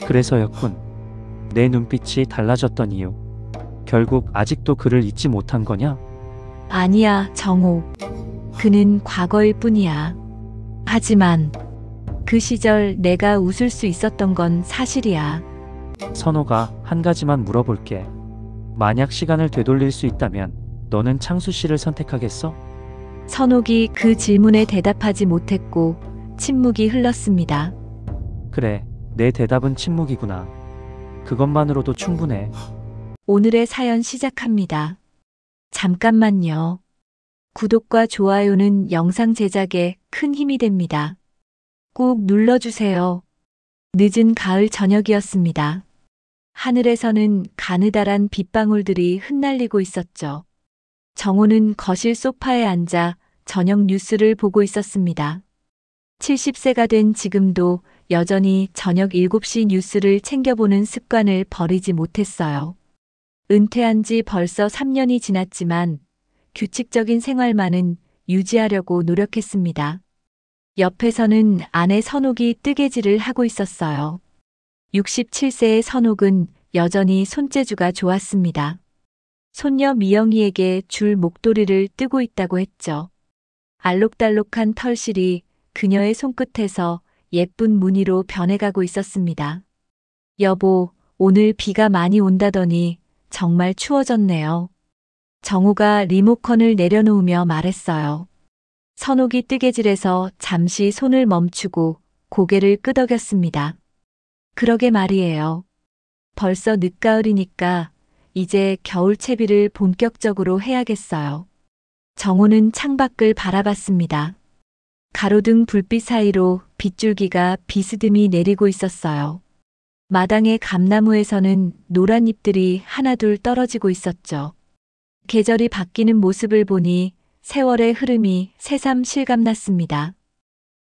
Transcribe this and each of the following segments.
그래서였군. 내 눈빛이 달라졌던 이유. 결국 아직도 그를 잊지 못한 거냐? 아니야, 정호. 그는 과거일 뿐이야. 하지만 그 시절 내가 웃을 수 있었던 건 사실이야. 선호가 한 가지만 물어볼게. 만약 시간을 되돌릴 수 있다면 너는 창수 씨를 선택하겠어? 선옥이 그 질문에 대답하지 못했고 침묵이 흘렀습니다. 그래, 내 대답은 침묵이구나. 그것만으로도 충분해. 오늘의 사연 시작합니다. 잠깐만요. 구독과 좋아요는 영상 제작에 큰 힘이 됩니다. 꼭 눌러주세요. 늦은 가을 저녁이었습니다. 하늘에서는 가느다란 빗방울들이 흩날리고 있었죠. 정호는 거실 소파에 앉아 저녁 뉴스를 보고 있었습니다. 70세가 된 지금도 여전히 저녁 7시 뉴스를 챙겨보는 습관을 버리지 못했어요. 은퇴한 지 벌써 3년이 지났지만 규칙적인 생활만은 유지하려고 노력했습니다. 옆에서는 아내 선옥이 뜨개질을 하고 있었어요. 67세의 선옥은 여전히 손재주가 좋았습니다. 손녀 미영이에게 줄 목도리를 뜨고 있다고 했죠. 알록달록한 털실이 그녀의 손끝에서 예쁜 무늬로 변해가고 있었습니다. 여보, 오늘 비가 많이 온다더니 정말 추워졌네요. 정우가 리모컨을 내려놓으며 말했어요. 선옥이 뜨개질에서 잠시 손을 멈추고 고개를 끄덕였습니다. 그러게 말이에요. 벌써 늦가을이니까 이제 겨울 채비를 본격적으로 해야겠어요. 정호는 창밖을 바라봤습니다. 가로등 불빛 사이로 빗줄기가 비스듬히 내리고 있었어요. 마당의 감나무에서는 노란 잎들이 하나둘 떨어지고 있었죠. 계절이 바뀌는 모습을 보니 세월의 흐름이 새삼 실감났습니다.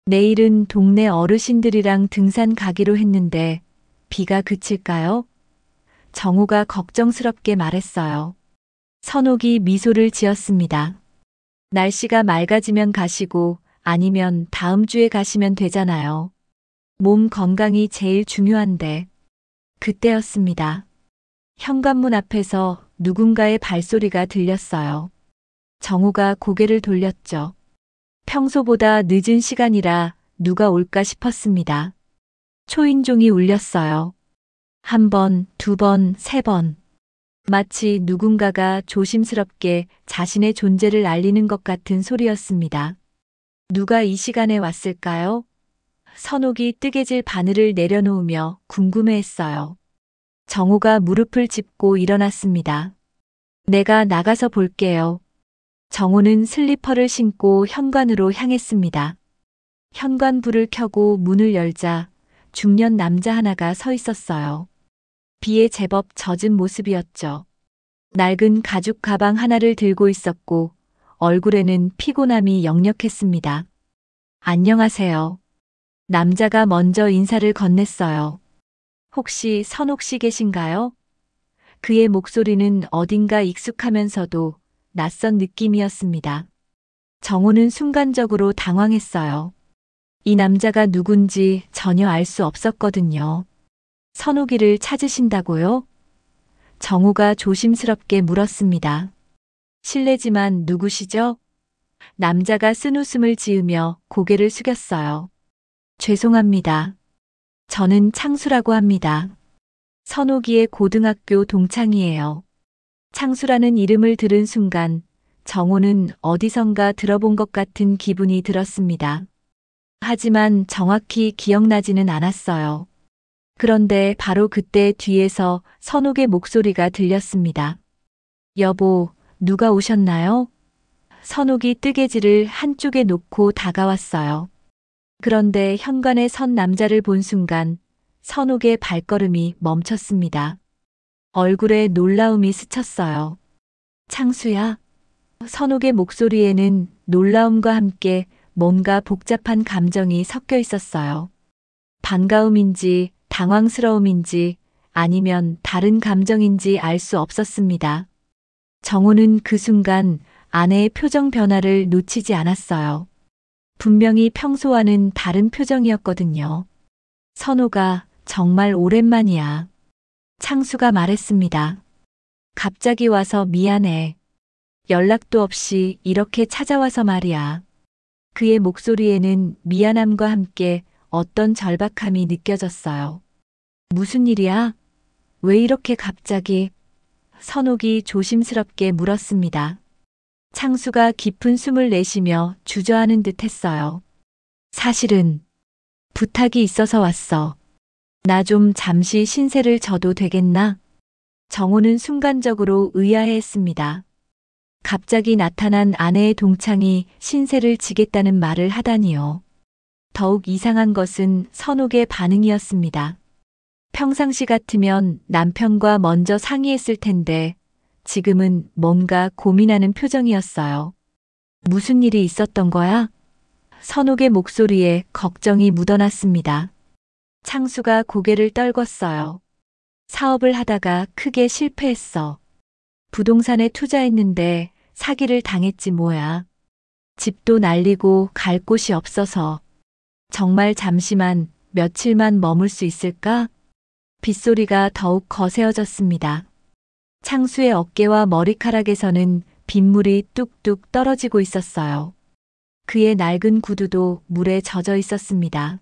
내일은 동네 어르신들이랑 등산 가기로 했는데 비가 그칠까요? 정우가 걱정스럽게 말했어요. 선옥이 미소를 지었습니다. 날씨가 맑아지면 가시고 아니면 다음 주에 가시면 되잖아요. 몸 건강이 제일 중요한데. 그때였습니다. 현관문 앞에서 누군가의 발소리가 들렸어요. 정우가 고개를 돌렸죠. 평소보다 늦은 시간이라 누가 올까 싶었습니다. 초인종이 울렸어요. 한 번, 두 번, 세 번. 마치 누군가가 조심스럽게 자신의 존재를 알리는 것 같은 소리였습니다. 누가 이 시간에 왔을까요? 선옥이 뜨개질 바늘을 내려놓으며 궁금해했어요. 정우가 무릎을 짚고 일어났습니다. 내가 나가서 볼게요. 정우는 슬리퍼를 신고 현관으로 향했습니다. 현관불을 켜고 문을 열자 중년 남자 하나가 서 있었어요. 비에 제법 젖은 모습이었죠. 낡은 가죽 가방 하나를 들고 있었고 얼굴에는 피곤함이 역력했습니다. 안녕하세요. 남자가 먼저 인사를 건넸어요. 혹시 선옥 씨 계신가요? 그의 목소리는 어딘가 익숙하면서도 낯선 느낌이었습니다. 정호는 순간적으로 당황했어요. 이 남자가 누군지 전혀 알 수 없었거든요. 선옥이를 찾으신다고요? 정우가 조심스럽게 물었습니다. 실례지만 누구시죠? 남자가 쓴웃음을 지으며 고개를 숙였어요. 죄송합니다. 저는 창수라고 합니다. 선옥이의 고등학교 동창이에요. 창수라는 이름을 들은 순간 정호는 어디선가 들어본 것 같은 기분이 들었습니다. 하지만 정확히 기억나지는 않았어요. 그런데 바로 그때 뒤에서 선옥의 목소리가 들렸습니다. 여보, 누가 오셨나요? 선옥이 뜨개질을 한쪽에 놓고 다가왔어요. 그런데 현관에 선 남자를 본 순간 선옥의 발걸음이 멈췄습니다. 얼굴에 놀라움이 스쳤어요. 창수야? 선옥의 목소리에는 놀라움과 함께 뭔가 복잡한 감정이 섞여 있었어요. 반가움인지 당황스러움인지 아니면 다른 감정인지 알 수 없었습니다. 정호는 그 순간 아내의 표정 변화를 놓치지 않았어요. 분명히 평소와는 다른 표정이었거든요. 선호가 정말 오랜만이야. 창수가 말했습니다. 갑자기 와서 미안해. 연락도 없이 이렇게 찾아와서 말이야. 그의 목소리에는 미안함과 함께 어떤 절박함이 느껴졌어요. 무슨 일이야? 왜 이렇게 갑자기? 선옥이 조심스럽게 물었습니다. 창수가 깊은 숨을 내쉬며 주저하는 듯 했어요. 사실은 부탁이 있어서 왔어. 나 좀 잠시 신세를 져도 되겠나? 정호는 순간적으로 의아해했습니다. 갑자기 나타난 아내의 동창이 신세를 지겠다는 말을 하다니요. 더욱 이상한 것은 선옥의 반응이었습니다. 평상시 같으면 남편과 먼저 상의했을 텐데 지금은 뭔가 고민하는 표정이었어요. 무슨 일이 있었던 거야? 선옥의 목소리에 걱정이 묻어났습니다. 창수가 고개를 떨궜어요. 사업을 하다가 크게 실패했어. 부동산에 투자했는데 사기를 당했지 뭐야. 집도 날리고 갈 곳이 없어서. 정말 잠시만, 며칠만 머물 수 있을까? 빗소리가 더욱 거세어졌습니다. 창수의 어깨와 머리카락에서는 빗물이 뚝뚝 떨어지고 있었어요. 그의 낡은 구두도 물에 젖어 있었습니다.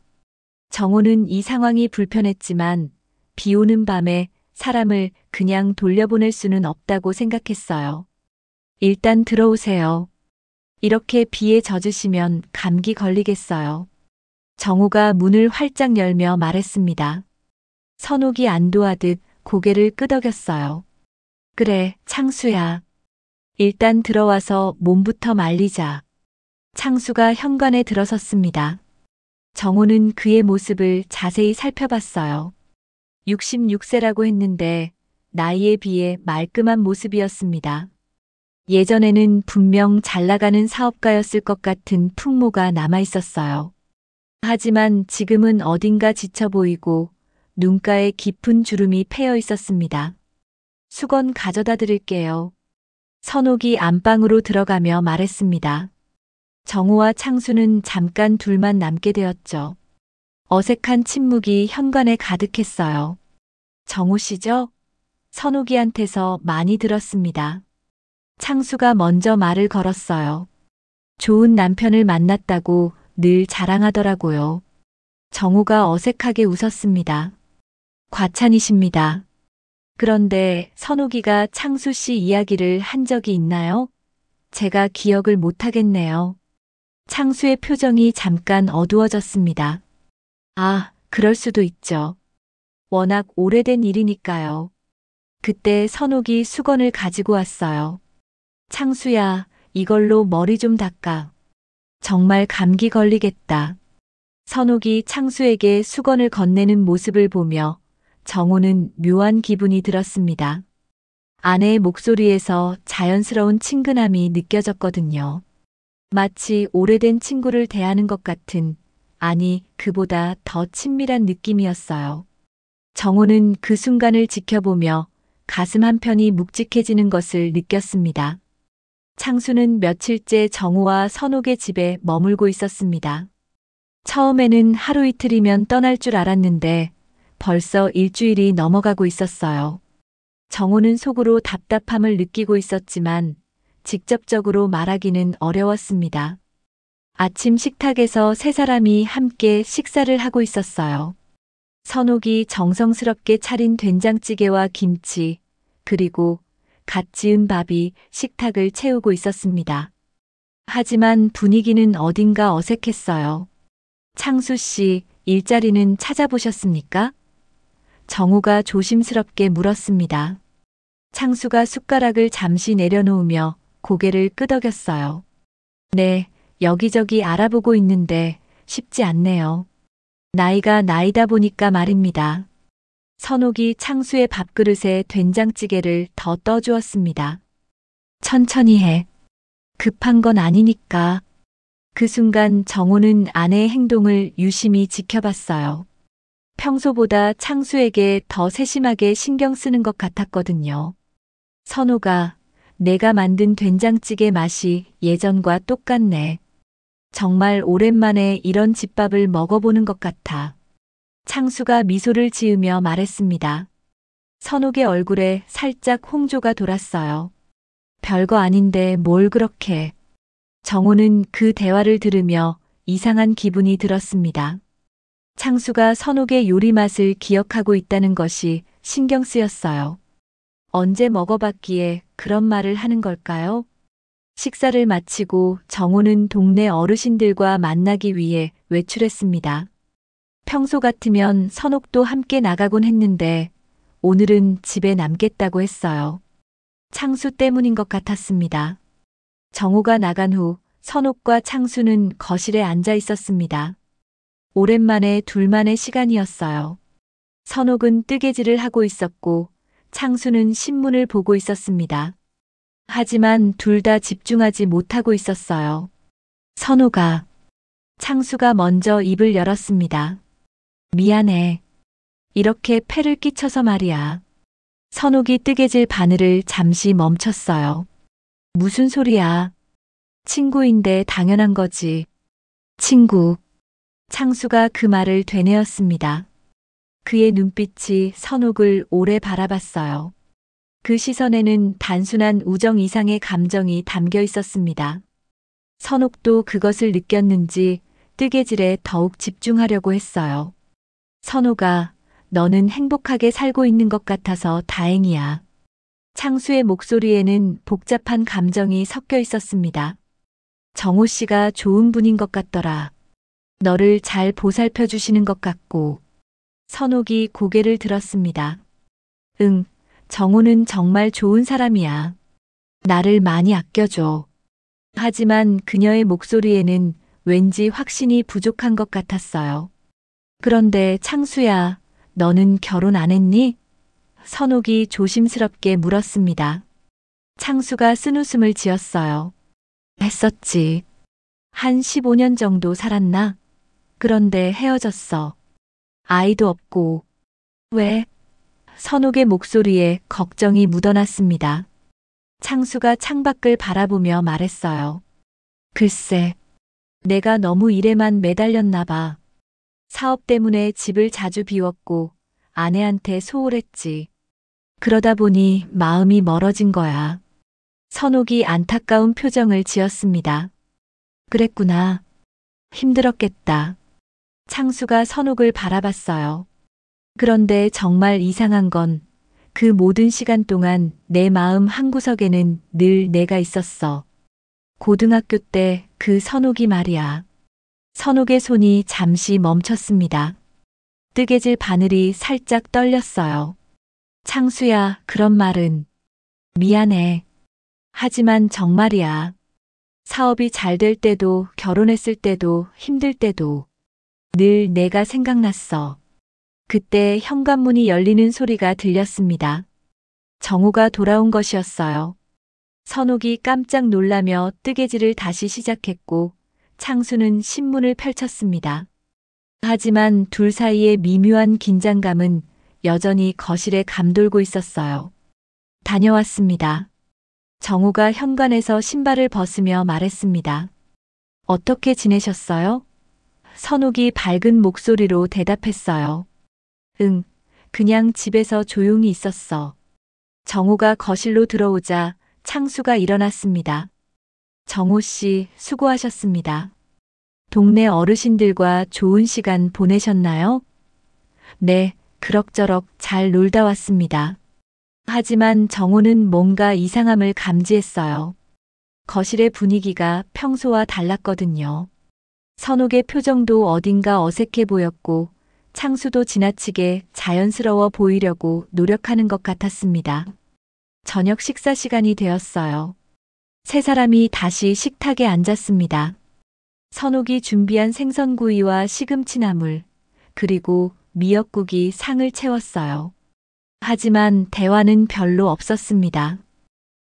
정호는 이 상황이 불편했지만 비 오는 밤에 사람을 그냥 돌려보낼 수는 없다고 생각했어요. 일단 들어오세요. 이렇게 비에 젖으시면 감기 걸리겠어요. 정호가 문을 활짝 열며 말했습니다. 선옥이 안도하듯 고개를 끄덕였어요. 그래, 창수야. 일단 들어와서 몸부터 말리자. 창수가 현관에 들어섰습니다. 정호는 그의 모습을 자세히 살펴봤어요. 66세라고 했는데 나이에 비해 말끔한 모습이었습니다. 예전에는 분명 잘 나가는 사업가였을 것 같은 풍모가 남아 있었어요. 하지만 지금은 어딘가 지쳐 보이고 눈가에 깊은 주름이 패여 있었습니다. 수건 가져다 드릴게요. 선옥이 안방으로 들어가며 말했습니다. 정호와 창수는 잠깐 둘만 남게 되었죠. 어색한 침묵이 현관에 가득했어요. 정호 씨죠? 선옥이한테서 많이 들었습니다. 창수가 먼저 말을 걸었어요. 좋은 남편을 만났다고 늘 자랑하더라고요. 정호가 어색하게 웃었습니다. 과찬이십니다. 그런데 선옥이가 창수 씨 이야기를 한 적이 있나요? 제가 기억을 못하겠네요. 창수의 표정이 잠깐 어두워졌습니다. 아, 그럴 수도 있죠. 워낙 오래된 일이니까요. 그때 선옥이 수건을 가지고 왔어요. 창수야, 이걸로 머리 좀 닦아. 정말 감기 걸리겠다. 선옥이 창수에게 수건을 건네는 모습을 보며 정호는 묘한 기분이 들었습니다. 아내의 목소리에서 자연스러운 친근함이 느껴졌거든요. 마치 오래된 친구를 대하는 것 같은, 아니, 그보다 더 친밀한 느낌이었어요. 정호는 그 순간을 지켜보며 가슴 한편이 묵직해지는 것을 느꼈습니다. 창수는 며칠째 정호와 선옥의 집에 머물고 있었습니다. 처음에는 하루 이틀이면 떠날 줄 알았는데 벌써 일주일이 넘어가고 있었어요. 정호는 속으로 답답함을 느끼고 있었지만 직접적으로 말하기는 어려웠습니다. 아침 식탁에서 세 사람이 함께 식사를 하고 있었어요. 선옥이 정성스럽게 차린 된장찌개와 김치, 그리고 갓 지은 밥이 식탁을 채우고 있었습니다. 하지만 분위기는 어딘가 어색했어요. 창수 씨, 일자리는 찾아보셨습니까? 정호가 조심스럽게 물었습니다. 창수가 숟가락을 잠시 내려놓으며 고개를 끄덕였어요. 네, 여기저기 알아보고 있는데 쉽지 않네요. 나이가 나이다 보니까 말입니다. 선옥이 창수의 밥그릇에 된장찌개를 더 떠주었습니다. 천천히 해. 급한 건 아니니까. 그 순간 정호는 아내의 행동을 유심히 지켜봤어요. 평소보다 창수에게 더 세심하게 신경 쓰는 것 같았거든요. 선호가, 내가 만든 된장찌개 맛이 예전과 똑같네. 정말 오랜만에 이런 집밥을 먹어보는 것 같아. 창수가 미소를 지으며 말했습니다. 선옥의 얼굴에 살짝 홍조가 돌았어요. 별거 아닌데 뭘 그렇게. 정호는 그 대화를 들으며 이상한 기분이 들었습니다. 창수가 선옥의 요리 맛을 기억하고 있다는 것이 신경 쓰였어요. 언제 먹어봤기에 그런 말을 하는 걸까요? 식사를 마치고 정호는 동네 어르신들과 만나기 위해 외출했습니다. 평소 같으면 선옥도 함께 나가곤 했는데 오늘은 집에 남겠다고 했어요. 창수 때문인 것 같았습니다. 정호가 나간 후 선옥과 창수는 거실에 앉아 있었습니다. 오랜만에 둘만의 시간이었어요. 선옥은 뜨개질을 하고 있었고 창수는 신문을 보고 있었습니다. 하지만 둘 다 집중하지 못하고 있었어요. 선옥아. 창수가 먼저 입을 열었습니다. 미안해. 이렇게 폐를 끼쳐서 말이야. 선옥이 뜨개질 바늘을 잠시 멈췄어요. 무슨 소리야? 친구인데 당연한 거지. 친구. 창수가 그 말을 되뇌었습니다. 그의 눈빛이 선옥을 오래 바라봤어요. 그 시선에는 단순한 우정 이상의 감정이 담겨 있었습니다. 선옥도 그것을 느꼈는지 뜨개질에 더욱 집중하려고 했어요. 선옥아, 너는 행복하게 살고 있는 것 같아서 다행이야. 창수의 목소리에는 복잡한 감정이 섞여 있었습니다. 정호 씨가 좋은 분인 것 같더라. 너를 잘 보살펴 주시는 것 같고. 선옥이 고개를 들었습니다. 응, 정호는 정말 좋은 사람이야. 나를 많이 아껴줘. 하지만 그녀의 목소리에는 왠지 확신이 부족한 것 같았어요. 그런데 창수야, 너는 결혼 안 했니? 선옥이 조심스럽게 물었습니다. 창수가 쓴웃음을 지었어요. 했었지. 한 15년 정도 살았나? 그런데 헤어졌어. 아이도 없고. 왜? 선옥의 목소리에 걱정이 묻어났습니다. 창수가 창밖을 바라보며 말했어요. 글쎄, 내가 너무 일에만 매달렸나 봐. 사업 때문에 집을 자주 비웠고 아내한테 소홀했지. 그러다 보니 마음이 멀어진 거야. 선옥이 안타까운 표정을 지었습니다. 그랬구나. 힘들었겠다. 창수가 선옥을 바라봤어요. 그런데 정말 이상한 건 그 모든 시간 동안 내 마음 한구석에는 늘 내가 있었어. 고등학교 때 그 선옥이 말이야. 선옥의 손이 잠시 멈췄습니다. 뜨개질 바늘이 살짝 떨렸어요. 창수야, 그런 말은. 미안해. 하지만 정말이야. 사업이 잘 될 때도 결혼했을 때도 힘들 때도 늘 내가 생각났어. 그때 현관문이 열리는 소리가 들렸습니다. 정호가 돌아온 것이었어요. 선옥이 깜짝 놀라며 뜨개질을 다시 시작했고 창수는 신문을 펼쳤습니다. 하지만 둘 사이의 미묘한 긴장감은 여전히 거실에 감돌고 있었어요. 다녀왔습니다. 정호가 현관에서 신발을 벗으며 말했습니다. 어떻게 지내셨어요? 선옥이 밝은 목소리로 대답했어요. 응, 그냥 집에서 조용히 있었어. 정호가 거실로 들어오자 창수가 일어났습니다. 정호 씨, 수고하셨습니다. 동네 어르신들과 좋은 시간 보내셨나요? 네, 그럭저럭 잘 놀다 왔습니다. 하지만 정호는 뭔가 이상함을 감지했어요. 거실의 분위기가 평소와 달랐거든요. 선옥의 표정도 어딘가 어색해 보였고 창수도 지나치게 자연스러워 보이려고 노력하는 것 같았습니다. 저녁 식사 시간이 되었어요. 세 사람이 다시 식탁에 앉았습니다. 선옥이 준비한 생선구이와 시금치나물, 그리고 미역국이 상을 채웠어요. 하지만 대화는 별로 없었습니다.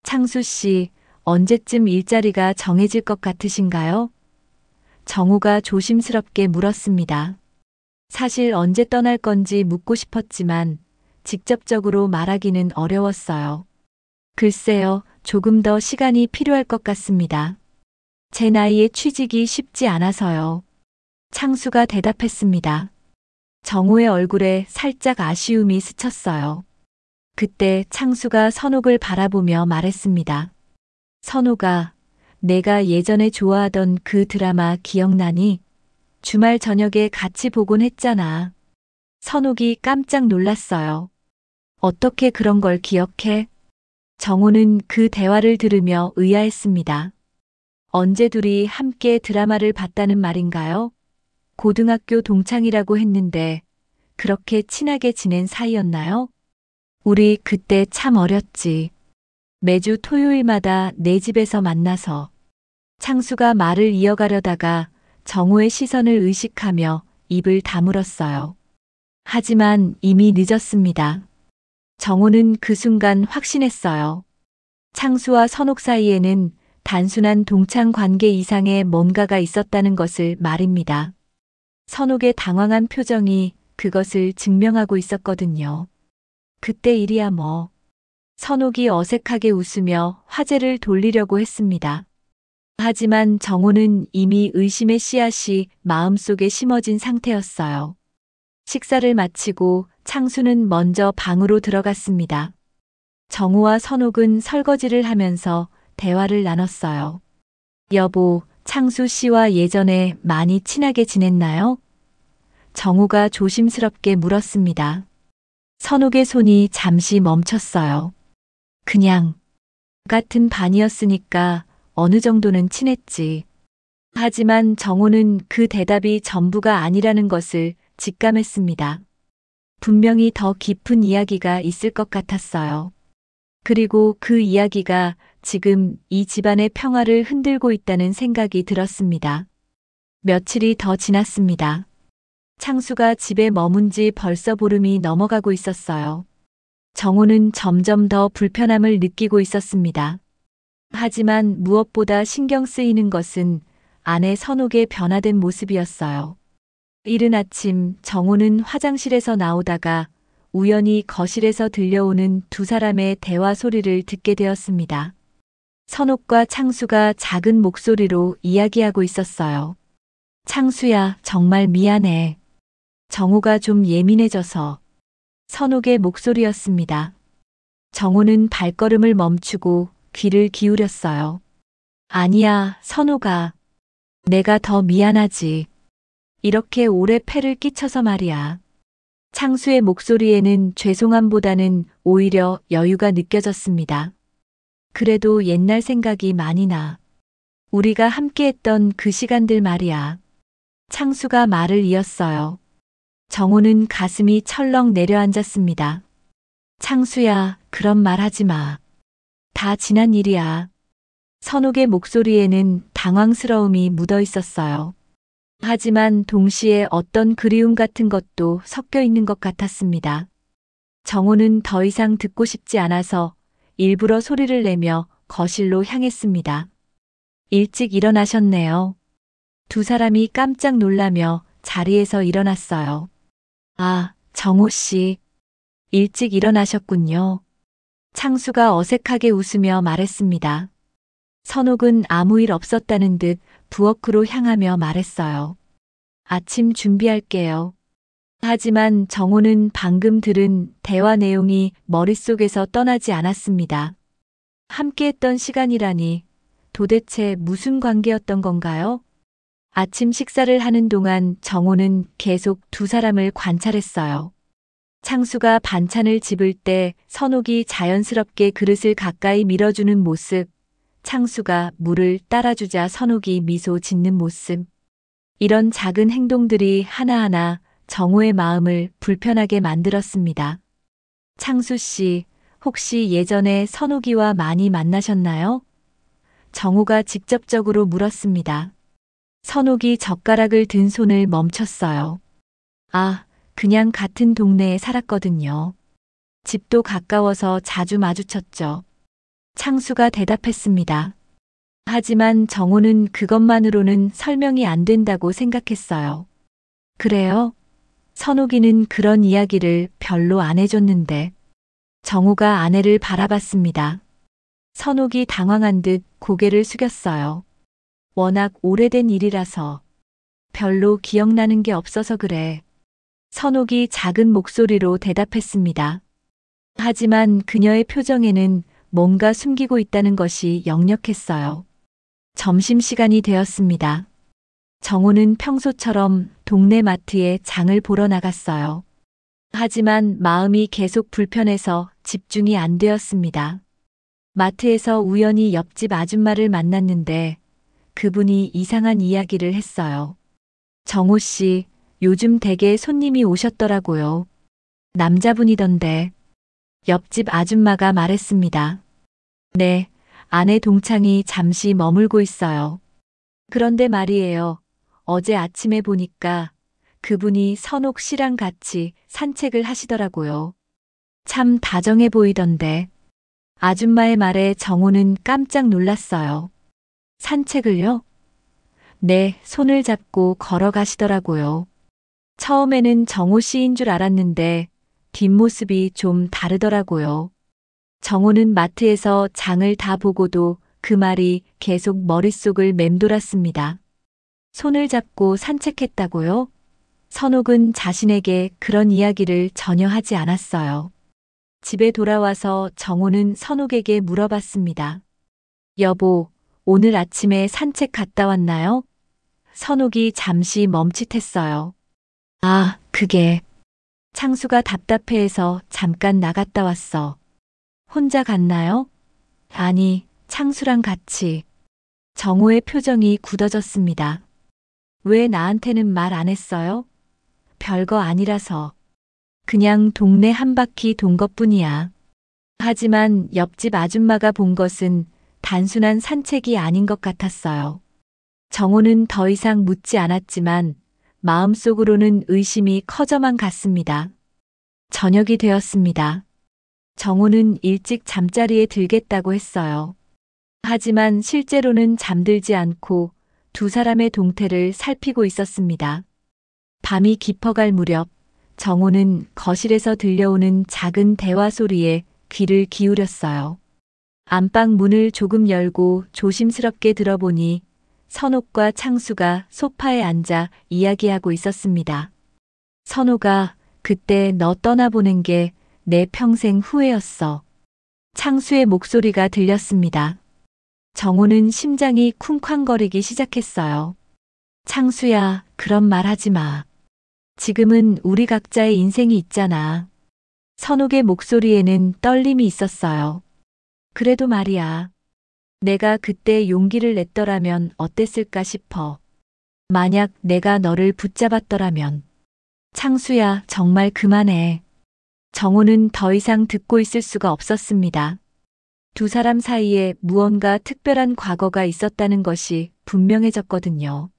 창수 씨, 언제쯤 일자리가 정해질 것 같으신가요? 정호가 조심스럽게 물었습니다. 사실 언제 떠날 건지 묻고 싶었지만 직접적으로 말하기는 어려웠어요. 글쎄요, 조금 더 시간이 필요할 것 같습니다. 제 나이에 취직이 쉽지 않아서요. 창수가 대답했습니다. 정호의 얼굴에 살짝 아쉬움이 스쳤어요. 그때 창수가 선옥을 바라보며 말했습니다. 선옥아, 내가 예전에 좋아하던 그 드라마 기억나니? 주말 저녁에 같이 보곤 했잖아. 선옥이 깜짝 놀랐어요. 어떻게 그런 걸 기억해? 정호는 그 대화를 들으며 의아했습니다. 언제 둘이 함께 드라마를 봤다는 말인가요? 고등학교 동창이라고 했는데 그렇게 친하게 지낸 사이였나요? 우리 그때 참 어렸지. 매주 토요일마다 내 집에서 만나서. 창수가 말을 이어가려다가 정호의 시선을 의식하며 입을 다물었어요. 하지만 이미 늦었습니다. 정호는 그 순간 확신했어요. 창수와 선옥 사이에는 단순한 동창 관계 이상의 뭔가가 있었다는 것을 말입니다. 선옥의 당황한 표정이 그것을 증명하고 있었거든요. 그때 일이야 뭐. 선옥이 어색하게 웃으며 화제를 돌리려고 했습니다. 하지만 정호는 이미 의심의 씨앗이 마음속에 심어진 상태였어요. 식사를 마치고 창수는 먼저 방으로 들어갔습니다. 정호와 선옥은 설거지를 하면서 대화를 나눴어요. 여보, 창수 씨와 예전에 많이 친하게 지냈나요? 정호가 조심스럽게 물었습니다. 선옥의 손이 잠시 멈췄어요. 그냥 같은 반이었으니까 어느 정도는 친했지. 하지만 정호는 그 대답이 전부가 아니라는 것을 직감했습니다. 분명히 더 깊은 이야기가 있을 것 같았어요. 그리고 그 이야기가 지금 이 집안의 평화를 흔들고 있다는 생각이 들었습니다. 며칠이 더 지났습니다. 창수가 집에 머문 지 벌써 보름이 넘어가고 있었어요. 정호는 점점 더 불편함을 느끼고 있었습니다. 하지만 무엇보다 신경 쓰이는 것은 아내 선옥의 변화된 모습이었어요. 이른 아침 정호는 화장실에서 나오다가 우연히 거실에서 들려오는 두 사람의 대화 소리를 듣게 되었습니다. 선옥과 창수가 작은 목소리로 이야기하고 있었어요. 창수야, 정말 미안해. 정호가 좀 예민해져서. 선옥의 목소리였습니다. 정호는 발걸음을 멈추고 귀를 기울였어요. 아니야, 선옥아. 내가 더 미안하지. 이렇게 오래 폐를 끼쳐서 말이야. 창수의 목소리에는 죄송함보다는 오히려 여유가 느껴졌습니다. 그래도 옛날 생각이 많이 나. 우리가 함께했던 그 시간들 말이야. 창수가 말을 이었어요. 정호는 가슴이 철렁 내려앉았습니다. 창수야, 그런 말 하지 마. 다 지난 일이야. 선옥의 목소리에는 당황스러움이 묻어 있었어요. 하지만 동시에 어떤 그리움 같은 것도 섞여 있는 것 같았습니다. 정호는 더 이상 듣고 싶지 않아서 일부러 소리를 내며 거실로 향했습니다. 일찍 일어나셨네요. 두 사람이 깜짝 놀라며 자리에서 일어났어요. 아, 정호 씨. 일찍 일어나셨군요. 창수가 어색하게 웃으며 말했습니다. 선옥은 아무 일 없었다는 듯 부엌으로 향하며 말했어요. 아침 준비할게요. 하지만 정호는 방금 들은 대화 내용이 머릿속에서 떠나지 않았습니다. 함께했던 시간이라니 도대체 무슨 관계였던 건가요? 아침 식사를 하는 동안 정호는 계속 두 사람을 관찰했어요. 창수가 반찬을 집을 때 선옥이 자연스럽게 그릇을 가까이 밀어주는 모습, 창수가 물을 따라주자 선옥이 미소 짓는 모습. 이런 작은 행동들이 하나하나 정호의 마음을 불편하게 만들었습니다. 창수 씨, 혹시 예전에 선옥이와 많이 만나셨나요? 정호가 직접적으로 물었습니다. 선옥이 젓가락을 든 손을 멈췄어요. 아, 그냥 같은 동네에 살았거든요. 집도 가까워서 자주 마주쳤죠. 창수가 대답했습니다. 하지만 정호는 그것만으로는 설명이 안 된다고 생각했어요. 그래요? 선옥이는 그런 이야기를 별로 안 해줬는데. 정호가 아내를 바라봤습니다. 선옥이 당황한 듯 고개를 숙였어요. 워낙 오래된 일이라서 별로 기억나는 게 없어서 그래. 선옥이 작은 목소리로 대답했습니다. 하지만 그녀의 표정에는 뭔가 숨기고 있다는 것이 역력했어요. 점심시간이 되었습니다. 정호는 평소처럼 동네 마트에 장을 보러 나갔어요. 하지만 마음이 계속 불편해서 집중이 안 되었습니다. 마트에서 우연히 옆집 아줌마를 만났는데 그분이 이상한 이야기를 했어요. 정호 씨, 요즘 댁에 손님이 오셨더라고요. 남자분이던데. 옆집 아줌마가 말했습니다. 네, 아내 동창이 잠시 머물고 있어요. 그런데 말이에요. 어제 아침에 보니까 그분이 선옥 씨랑 같이 산책을 하시더라고요. 참 다정해 보이던데. 아줌마의 말에 정호는 깜짝 놀랐어요. 산책을요? 네, 손을 잡고 걸어가시더라고요. 처음에는 정호 씨인 줄 알았는데 뒷모습이 좀 다르더라고요. 정호는 마트에서 장을 다 보고도 그 말이 계속 머릿속을 맴돌았습니다. 손을 잡고 산책했다고요? 선옥은 자신에게 그런 이야기를 전혀 하지 않았어요. 집에 돌아와서 정호는 선옥에게 물어봤습니다. 여보, 오늘 아침에 산책 갔다 왔나요? 선옥이 잠시 멈칫했어요. 아, 그게. 창수가 답답해해서 잠깐 나갔다 왔어. 혼자 갔나요? 아니, 창수랑 같이. 정호의 표정이 굳어졌습니다. 왜 나한테는 말 안 했어요? 별거 아니라서. 그냥 동네 한 바퀴 돈 것뿐이야. 하지만 옆집 아줌마가 본 것은 단순한 산책이 아닌 것 같았어요. 정호는 더 이상 묻지 않았지만 마음속으로는 의심이 커져만 갔습니다. 저녁이 되었습니다. 정호는 일찍 잠자리에 들겠다고 했어요. 하지만 실제로는 잠들지 않고 두 사람의 동태를 살피고 있었습니다. 밤이 깊어갈 무렵 정호는 거실에서 들려오는 작은 대화 소리에 귀를 기울였어요. 안방 문을 조금 열고 조심스럽게 들어보니 선옥과 창수가 소파에 앉아 이야기하고 있었습니다. 선옥아, 그때 너 떠나보낸 게 내 평생 후회였어. 창수의 목소리가 들렸습니다. 정호는 심장이 쿵쾅거리기 시작했어요. 창수야, 그런 말 하지 마. 지금은 우리 각자의 인생이 있잖아. 선옥의 목소리에는 떨림이 있었어요. 그래도 말이야. 내가 그때 용기를 냈더라면 어땠을까 싶어. 만약 내가 너를 붙잡았더라면. 창수야, 정말 그만해. 정호는 더 이상 듣고 있을 수가 없었습니다. 두 사람 사이에 무언가 특별한 과거가 있었다는 것이 분명해졌거든요.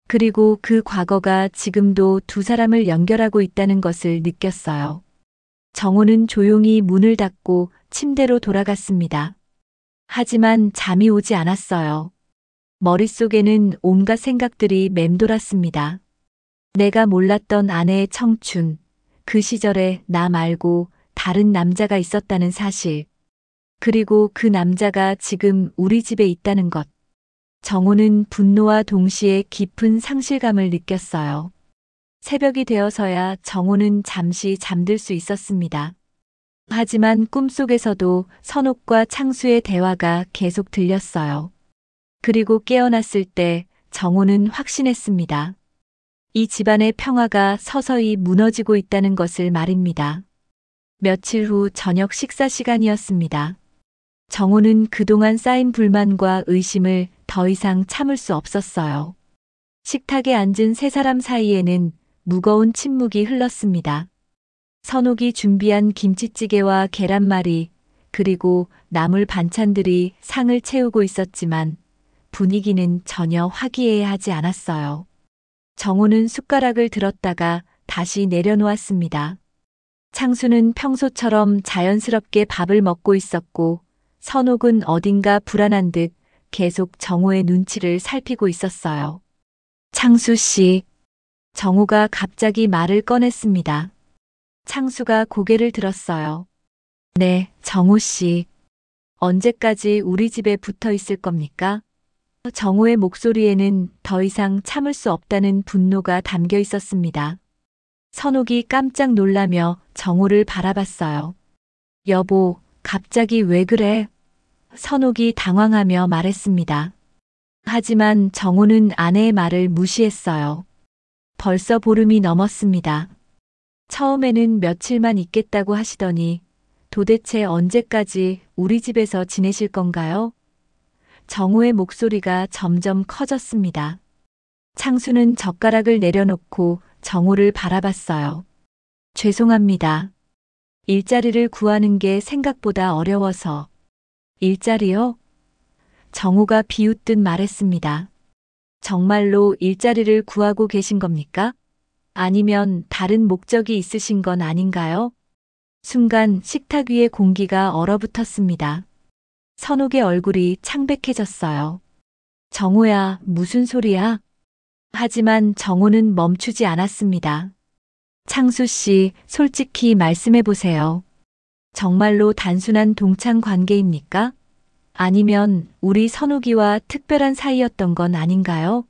그리고 그 과거가 지금도 두 사람을 연결하고 있다는 것을 느꼈어요. 정호는 조용히 문을 닫고 침대로 돌아갔습니다. 하지만 잠이 오지 않았어요. 머릿속에는 온갖 생각들이 맴돌았습니다. 내가 몰랐던 아내의 청춘, 그 시절에 나 말고 다른 남자가 있었다는 사실, 그리고 그 남자가 지금 우리 집에 있다는 것. 정호는 분노와 동시에 깊은 상실감을 느꼈어요. 새벽이 되어서야 정호는 잠시 잠들 수 있었습니다. 하지만 꿈속에서도 선옥과 창수의 대화가 계속 들렸어요. 그리고 깨어났을 때 정호는 확신했습니다. 이 집안의 평화가 서서히 무너지고 있다는 것을 말입니다. 며칠 후 저녁 식사 시간이었습니다. 정호는 그동안 쌓인 불만과 의심을 더 이상 참을 수 없었어요. 식탁에 앉은 세 사람 사이에는 무거운 침묵이 흘렀습니다. 선옥이 준비한 김치찌개와 계란말이, 그리고 나물 반찬들이 상을 채우고 있었지만 분위기는 전혀 화기애애하지 않았어요. 정호는 숟가락을 들었다가 다시 내려놓았습니다. 창수는 평소처럼 자연스럽게 밥을 먹고 있었고 선옥은 어딘가 불안한 듯 계속 정호의 눈치를 살피고 있었어요. 창수 씨. 정호가 갑자기 말을 꺼냈습니다. 창수가 고개를 들었어요. 네, 정호 씨. 언제까지 우리 집에 붙어 있을 겁니까? 정호의 목소리에는 더 이상 참을 수 없다는 분노가 담겨 있었습니다. 선옥이 깜짝 놀라며 정호를 바라봤어요. 여보, 갑자기 왜 그래? 선옥이 당황하며 말했습니다. 하지만 정호는 아내의 말을 무시했어요. 벌써 보름이 넘었습니다. 처음에는 며칠만 있겠다고 하시더니 도대체 언제까지 우리 집에서 지내실 건가요? 정호의 목소리가 점점 커졌습니다. 창수는 젓가락을 내려놓고 정호를 바라봤어요. 죄송합니다. 일자리를 구하는 게 생각보다 어려워서. 일자리요? 정호가 비웃듯 말했습니다. 정말로 일자리를 구하고 계신 겁니까? 아니면 다른 목적이 있으신 건 아닌가요? 순간 식탁 위의 공기가 얼어붙었습니다. 선옥의 얼굴이 창백해졌어요. 정호야, 무슨 소리야? 하지만 정호는 멈추지 않았습니다. 창수 씨, 솔직히 말씀해 보세요. 정말로 단순한 동창 관계입니까? 아니면 우리 선옥이와 특별한 사이였던 건 아닌가요?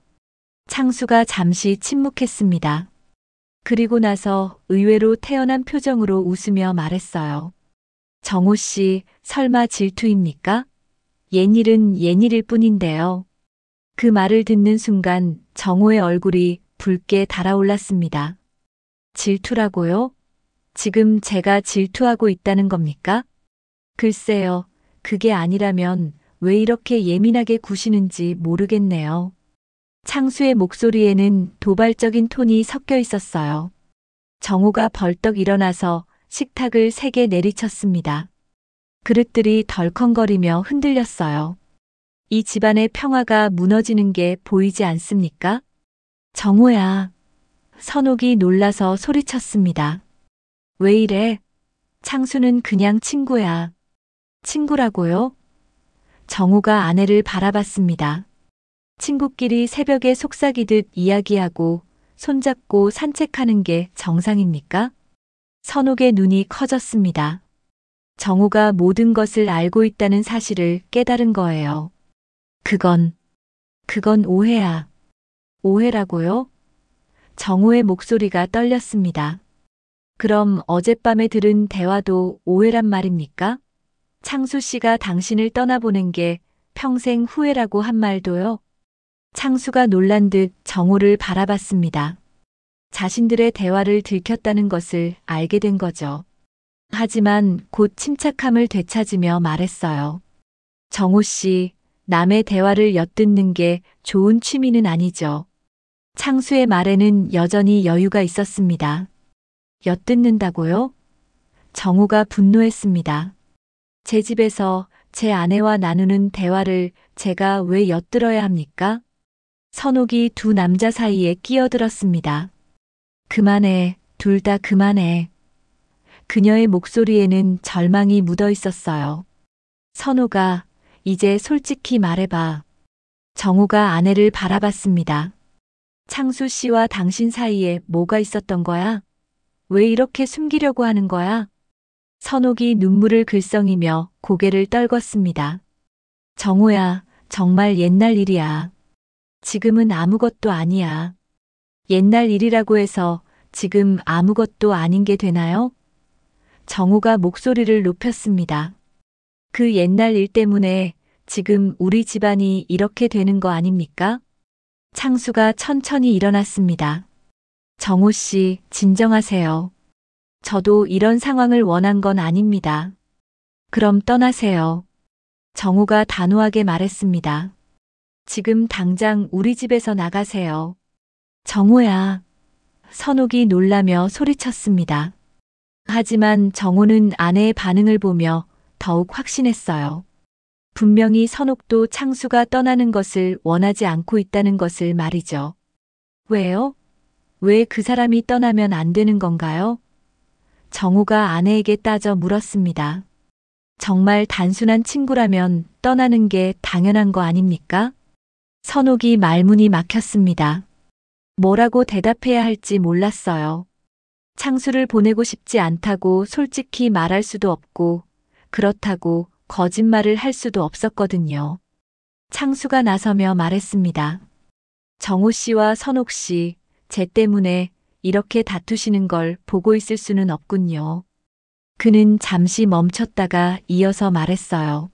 창수가 잠시 침묵했습니다. 그리고 나서 의외로 태연한 표정으로 웃으며 말했어요. 정호 씨, 설마 질투입니까? 옛일은 옛일일 뿐인데요. 그 말을 듣는 순간 정호의 얼굴이 붉게 달아올랐습니다. 질투라고요? 지금 제가 질투하고 있다는 겁니까? 글쎄요, 그게 아니라면 왜 이렇게 예민하게 구시는지 모르겠네요. 창수의 목소리에는 도발적인 톤이 섞여 있었어요. 정호가 벌떡 일어나서 식탁을 3개 내리쳤습니다. 그릇들이 덜컹거리며 흔들렸어요. 이 집안의 평화가 무너지는 게 보이지 않습니까? 정호야. 선옥이 놀라서 소리쳤습니다. 왜 이래? 창수는 그냥 친구야. 친구라고요? 정호가 아내를 바라봤습니다. 친구끼리 새벽에 속삭이듯 이야기하고 손잡고 산책하는 게 정상입니까? 선옥의 눈이 커졌습니다. 정호가 모든 것을 알고 있다는 사실을 깨달은 거예요. 그건 오해야. 오해라고요? 정호의 목소리가 떨렸습니다. 그럼 어젯밤에 들은 대화도 오해란 말입니까? 창수 씨가 당신을 떠나보낸 게 평생 후회라고 한 말도요? 창수가 놀란 듯 정호를 바라봤습니다. 자신들의 대화를 들켰다는 것을 알게 된 거죠. 하지만 곧 침착함을 되찾으며 말했어요. 정호 씨, 남의 대화를 엿듣는 게 좋은 취미는 아니죠. 창수의 말에는 여전히 여유가 있었습니다. 엿듣는다고요? 정호가 분노했습니다. 제 집에서 제 아내와 나누는 대화를 제가 왜 엿들어야 합니까? 선옥이 두 남자 사이에 끼어들었습니다. 그만해, 둘 다 그만해. 그녀의 목소리에는 절망이 묻어 있었어요. 선옥아, 이제 솔직히 말해봐. 정호가 아내를 바라봤습니다. 창수 씨와 당신 사이에 뭐가 있었던 거야? 왜 이렇게 숨기려고 하는 거야? 선옥이 눈물을 글썽이며 고개를 떨궜습니다. 정호야, 정말 옛날 일이야. 지금은 아무것도 아니야. 옛날 일이라고 해서 지금 아무것도 아닌 게 되나요? 정호가 목소리를 높였습니다. 그 옛날 일 때문에 지금 우리 집안이 이렇게 되는 거 아닙니까? 창수가 천천히 일어났습니다. 정호 씨, 진정하세요. 저도 이런 상황을 원한 건 아닙니다. 그럼 떠나세요. 정호가 단호하게 말했습니다. 지금 당장 우리 집에서 나가세요. 정호야. 선옥이 놀라며 소리쳤습니다. 하지만 정호는 아내의 반응을 보며 더욱 확신했어요. 분명히 선옥도 창수가 떠나는 것을 원하지 않고 있다는 것을 말이죠. 왜요? 왜 그 사람이 떠나면 안 되는 건가요? 정호가 아내에게 따져 물었습니다. 정말 단순한 친구라면 떠나는 게 당연한 거 아닙니까? 선옥이 말문이 막혔습니다. 뭐라고 대답해야 할지 몰랐어요. 창수를 보내고 싶지 않다고 솔직히 말할 수도 없고, 그렇다고 거짓말을 할 수도 없었거든요. 창수가 나서며 말했습니다. 정호 씨와 선옥 씨, 제 때문에 이렇게 다투시는 걸 보고 있을 수는 없군요. 그는 잠시 멈췄다가 이어서 말했어요.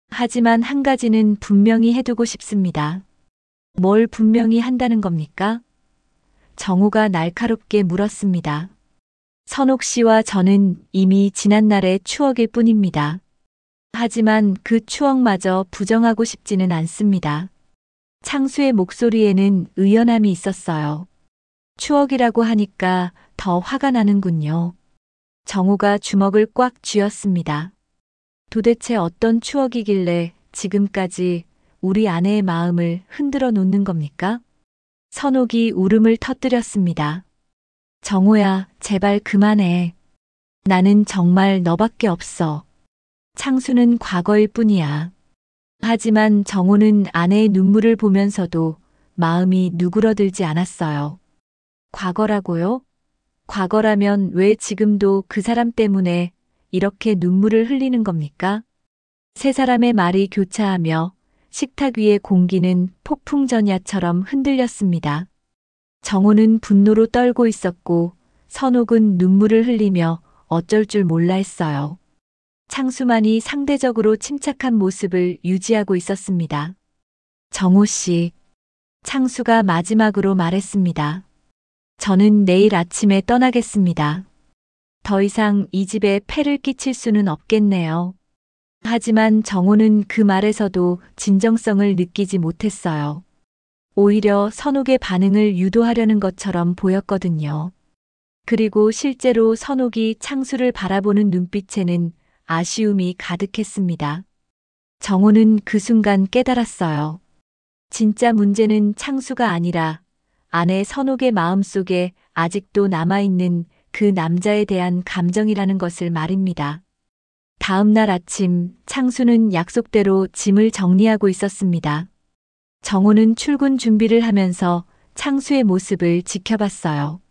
하지만 한 가지는 분명히 해두고 싶습니다. 뭘 분명히 한다는 겁니까? 정우가 날카롭게 물었습니다. 선옥 씨와 저는 이미 지난날의 추억일 뿐입니다. 하지만 그 추억마저 부정하고 싶지는 않습니다. 창수의 목소리에는 의연함이 있었어요. 추억이라고 하니까 더 화가 나는군요. 정우가 주먹을 꽉 쥐었습니다. 도대체 어떤 추억이길래 지금까지 우리 아내의 마음을 흔들어 놓는 겁니까? 선옥이 울음을 터뜨렸습니다. 정우야, 제발 그만해. 나는 정말 너밖에 없어. 창수는 과거일 뿐이야. 하지만 정우는 아내의 눈물을 보면서도 마음이 누그러들지 않았어요. 과거라고요? 과거라면 왜 지금도 그 사람 때문에 이렇게 눈물을 흘리는 겁니까? 세 사람의 말이 교차하며 식탁 위의 공기는 폭풍전야처럼 흔들렸습니다. 정우는 분노로 떨고 있었고 선옥은 눈물을 흘리며 어쩔 줄 몰라 했어요. 창수만이 상대적으로 침착한 모습을 유지하고 있었습니다. 정우 씨, 창수가 마지막으로 말했습니다. 저는 내일 아침에 떠나겠습니다. 더 이상 이 집에 폐를 끼칠 수는 없겠네요. 하지만 정우는 그 말에서도 진정성을 느끼지 못했어요. 오히려 선옥의 반응을 유도하려는 것처럼 보였거든요. 그리고 실제로 선옥이 창수를 바라보는 눈빛에는 아쉬움이 가득했습니다. 정우는 그 순간 깨달았어요. 진짜 문제는 창수가 아니라 아내 선옥의 마음속에 아직도 남아있는 그 남자에 대한 감정이라는 것을 말입니다. 다음 날 아침 창수는 약속대로 짐을 정리하고 있었습니다. 정우는 출근 준비를 하면서 창수의 모습을 지켜봤어요.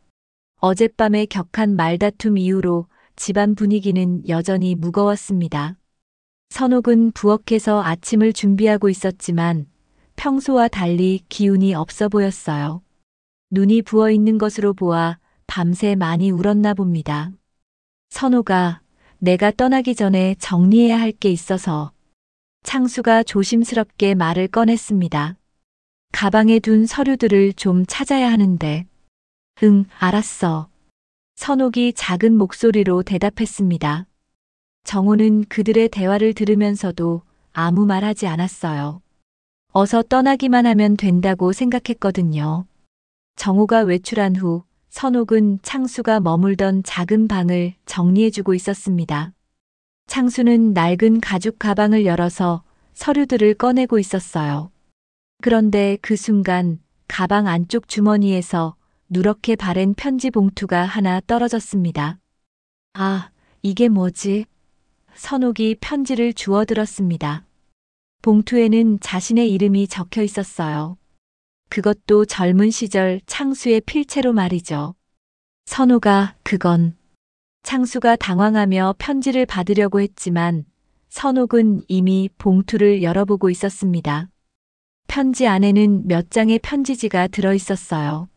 어젯밤의 격한 말다툼 이후로 집안 분위기는 여전히 무거웠습니다. 선옥은 부엌에서 아침을 준비하고 있었지만 평소와 달리 기운이 없어 보였어요. 눈이 부어 있는 것으로 보아 밤새 많이 울었나 봅니다. 선옥아, 내가 떠나기 전에 정리해야 할 게 있어서. 창수가 조심스럽게 말을 꺼냈습니다. 가방에 둔 서류들을 좀 찾아야 하는데. 응, 알았어. 선옥이 작은 목소리로 대답했습니다. 정우는 그들의 대화를 들으면서도 아무 말 하지 않았어요. 어서 떠나기만 하면 된다고 생각했거든요. 정우가 외출한 후 선옥은 창수가 머물던 작은 방을 정리해주고 있었습니다. 창수는 낡은 가죽 가방을 열어서 서류들을 꺼내고 있었어요. 그런데 그 순간 가방 안쪽 주머니에서 누렇게 바랜 편지 봉투가 하나 떨어졌습니다. 아, 이게 뭐지? 선옥이 편지를 주워들었습니다. 봉투에는 자신의 이름이 적혀 있었어요. 그것도 젊은 시절 창수의 필체로 말이죠. 선옥아, 그건. 창수가 당황하며 편지를 받으려고 했지만 선옥은 이미 봉투를 열어보고 있었습니다. 편지 안에는 몇 장의 편지지가 들어있었어요.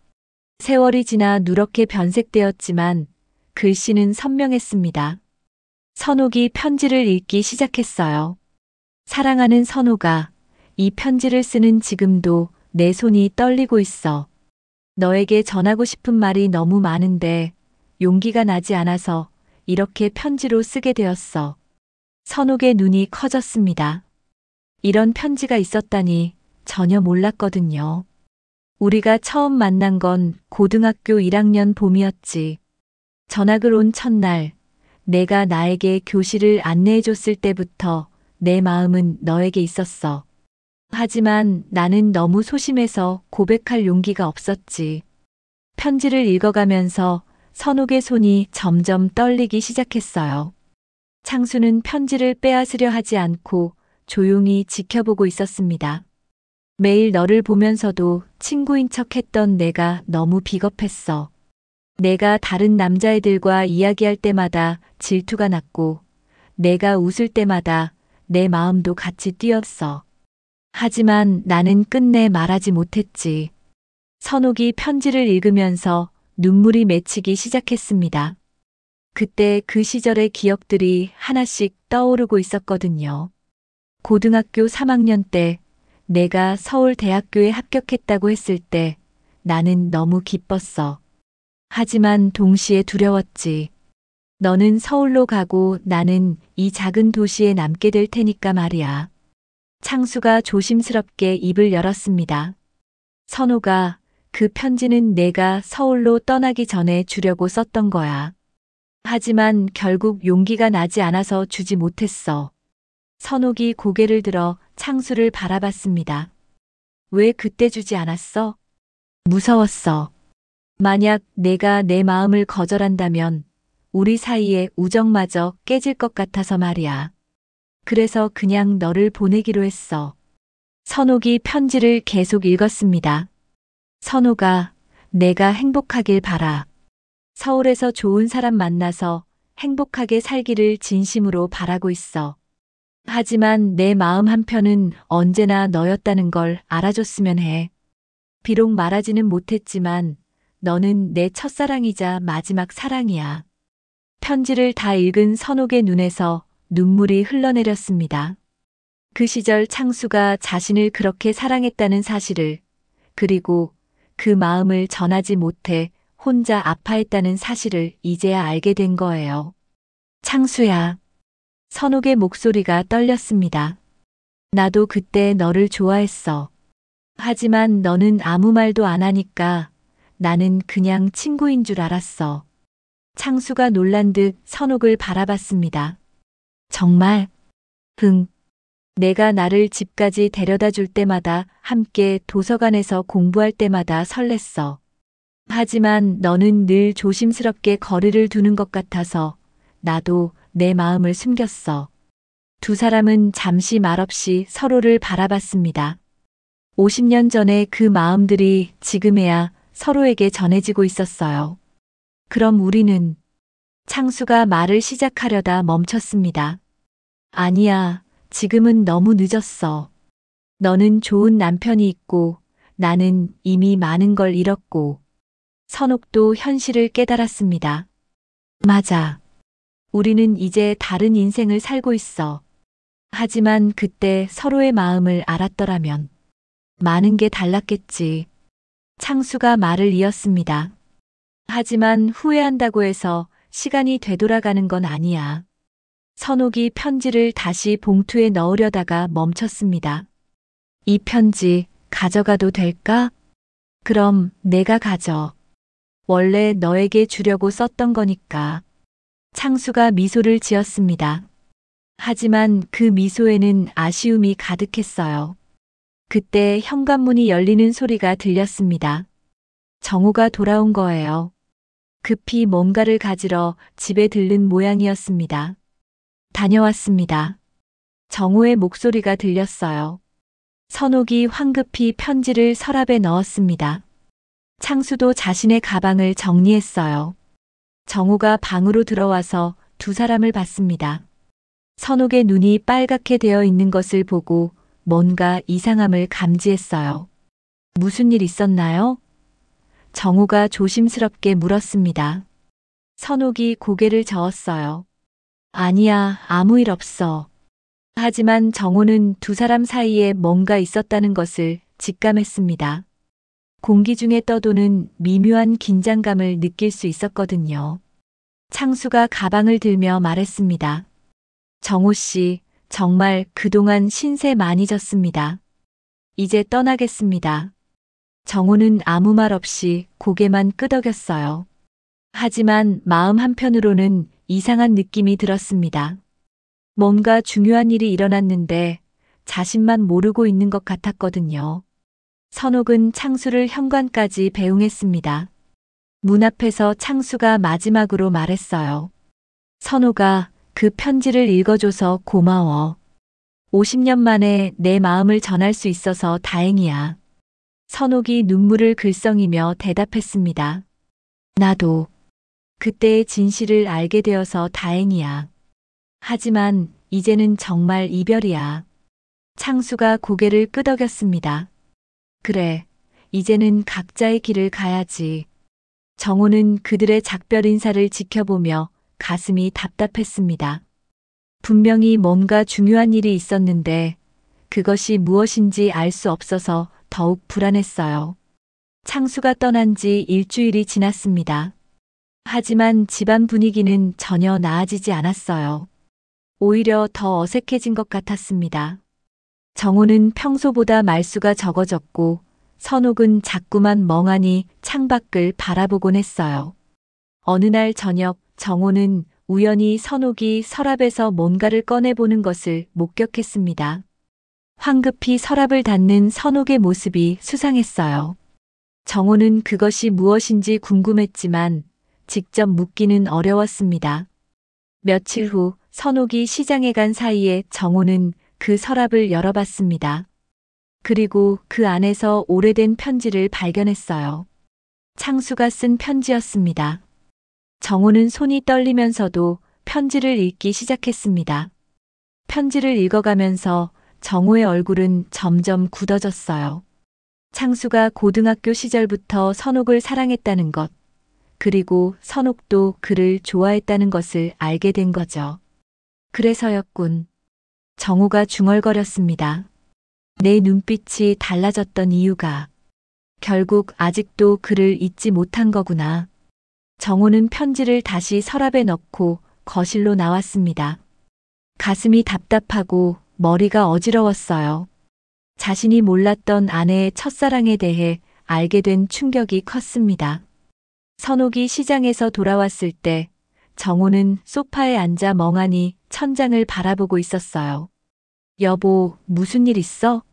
세월이 지나 누렇게 변색되었지만 글씨는 선명했습니다. 선옥이 편지를 읽기 시작했어요. 사랑하는 선옥아, 이 편지를 쓰는 지금도 내 손이 떨리고 있어. 너에게 전하고 싶은 말이 너무 많은데 용기가 나지 않아서 이렇게 편지로 쓰게 되었어. 선옥의 눈이 커졌습니다. 이런 편지가 있었다니 전혀 몰랐거든요. 우리가 처음 만난 건 고등학교 1학년 봄이었지. 전학을 온 첫날, 내가 나에게 교실을 안내해 줬을 때부터 내 마음은 너에게 있었어. 하지만 나는 너무 소심해서 고백할 용기가 없었지. 편지를 읽어가면서 선옥의 손이 점점 떨리기 시작했어요. 창수는 편지를 빼앗으려 하지 않고 조용히 지켜보고 있었습니다. 매일 너를 보면서도 친구인 척 했던 내가 너무 비겁했어. 내가 다른 남자애들과 이야기할 때마다 질투가 났고, 내가 웃을 때마다 내 마음도 같이 뛰었어. 하지만 나는 끝내 말하지 못했지. 선옥이 편지를 읽으면서 눈물이 맺히기 시작했습니다. 그때 그 시절의 기억들이 하나씩 떠오르고 있었거든요. 고등학교 3학년 때 내가 서울대학교에 합격했다고 했을 때 나는 너무 기뻤어. 하지만 동시에 두려웠지. 너는 서울로 가고 나는 이 작은 도시에 남게 될 테니까 말이야. 창수가 조심스럽게 입을 열었습니다. 선호가, 그 편지는 내가 서울로 떠나기 전에 주려고 썼던 거야. 하지만 결국 용기가 나지 않아서 주지 못했어. 선옥이 고개를 들어 창수를 바라봤습니다. 왜 그때 주지 않았어? 무서웠어. 만약 내가 내 마음을 거절한다면 우리 사이의 우정마저 깨질 것 같아서 말이야. 그래서 그냥 너를 보내기로 했어. 선옥이 편지를 계속 읽었습니다. 선옥아, 내가 행복하길 바라. 서울에서 좋은 사람 만나서 행복하게 살기를 진심으로 바라고 있어. 하지만 내 마음 한편은 언제나 너였다는 걸 알아줬으면 해. 비록 말하지는 못했지만 너는 내 첫사랑이자 마지막 사랑이야. 편지를 다 읽은 선옥의 눈에서 눈물이 흘러내렸습니다. 그 시절 창수가 자신을 그렇게 사랑했다는 사실을, 그리고 그 마음을 전하지 못해 혼자 아파했다는 사실을 이제야 알게 된 거예요. 창수야. 선옥의 목소리가 떨렸습니다. 나도 그때 너를 좋아했어. 하지만 너는 아무 말도 안 하니까 나는 그냥 친구인 줄 알았어. 창수가 놀란 듯 선옥을 바라봤습니다. 정말? 흥. 내가 나를 집까지 데려다 줄 때마다 함께 도서관에서 공부할 때마다 설렜어. 하지만 너는 늘 조심스럽게 거리를 두는 것 같아서 나도 내 마음을 숨겼어. 두 사람은 잠시 말없이 서로를 바라봤습니다. 50년 전의 그 마음들이 지금에야 서로에게 전해지고 있었어요. 그럼 우리는, 창수가 말을 시작하려다 멈췄습니다. 아니야, 지금은 너무 늦었어. 너는 좋은 남편이 있고 나는 이미 많은 걸 잃었고. 선옥도 현실을 깨달았습니다. 맞아. 우리는 이제 다른 인생을 살고 있어. 하지만 그때 서로의 마음을 알았더라면 많은 게 달랐겠지. 창수가 말을 이었습니다. 하지만 후회한다고 해서 시간이 되돌아가는 건 아니야. 선옥이 편지를 다시 봉투에 넣으려다가 멈췄습니다. 이 편지 가져가도 될까? 그럼 내가 가져. 원래 너에게 주려고 썼던 거니까. 창수가 미소를 지었습니다. 하지만 그 미소에는 아쉬움이 가득했어요. 그때 현관문이 열리는 소리가 들렸습니다. 정우가 돌아온 거예요. 급히 뭔가를 가지러 집에 들른 모양이었습니다. 다녀왔습니다. 정우의 목소리가 들렸어요. 선옥이 황급히 편지를 서랍에 넣었습니다. 창수도 자신의 가방을 정리했어요. 정우가 방으로 들어와서 두 사람을 봤습니다. 선옥의 눈이 빨갛게 되어 있는 것을 보고 뭔가 이상함을 감지했어요. 무슨 일 있었나요? 정우가 조심스럽게 물었습니다. 선옥이 고개를 저었어요. 아니야, 아무 일 없어. 하지만 정우는 두 사람 사이에 뭔가 있었다는 것을 직감했습니다. 공기 중에 떠도는 미묘한 긴장감을 느낄 수 있었거든요. 창수가 가방을 들며 말했습니다. 정우 씨, 정말 그동안 신세 많이 졌습니다. 이제 떠나겠습니다. 정우는 아무 말 없이 고개만 끄덕였어요. 하지만 마음 한편으로는 이상한 느낌이 들었습니다. 뭔가 중요한 일이 일어났는데 자신만 모르고 있는 것 같았거든요. 선옥은 창수를 현관까지 배웅했습니다. 문 앞에서 창수가 마지막으로 말했어요. 선옥아, 그 편지를 읽어줘서 고마워. 50년 만에 내 마음을 전할 수 있어서 다행이야. 선옥이 눈물을 글썽이며 대답했습니다. 나도 그때의 진실을 알게 되어서 다행이야. 하지만 이제는 정말 이별이야. 창수가 고개를 끄덕였습니다. 그래, 이제는 각자의 길을 가야지. 정호는 그들의 작별 인사를 지켜보며 가슴이 답답했습니다. 분명히 뭔가 중요한 일이 있었는데 그것이 무엇인지 알 수 없어서 더욱 불안했어요. 창수가 떠난 지 일주일이 지났습니다. 하지만 집안 분위기는 전혀 나아지지 않았어요. 오히려 더 어색해진 것 같았습니다. 정호는 평소보다 말수가 적어졌고 선옥은 자꾸만 멍하니 창밖을 바라보곤 했어요. 어느 날 저녁 정호는 우연히 선옥이 서랍에서 뭔가를 꺼내보는 것을 목격했습니다. 황급히 서랍을 닫는 선옥의 모습이 수상했어요. 정호는 그것이 무엇인지 궁금했지만 직접 묻기는 어려웠습니다. 며칠 후 선옥이 시장에 간 사이에 정호는 그 서랍을 열어봤습니다. 그리고 그 안에서 오래된 편지를 발견했어요. 창수가 쓴 편지였습니다. 정호는 손이 떨리면서도 편지를 읽기 시작했습니다. 편지를 읽어가면서 정호의 얼굴은 점점 굳어졌어요. 창수가 고등학교 시절부터 선옥을 사랑했다는 것, 그리고 선옥도 그를 좋아했다는 것을 알게 된 거죠. 그래서였군. 정호가 중얼거렸습니다. 내 눈빛이 달라졌던 이유가 결국 아직도 그를 잊지 못한 거구나. 정호는 편지를 다시 서랍에 넣고 거실로 나왔습니다. 가슴이 답답하고 머리가 어지러웠어요. 자신이 몰랐던 아내의 첫사랑에 대해 알게 된 충격이 컸습니다. 선옥이 시장에서 돌아왔을 때 정호는 소파에 앉아 멍하니 천장을 바라보고 있었어요. 여보, 무슨 일 있어?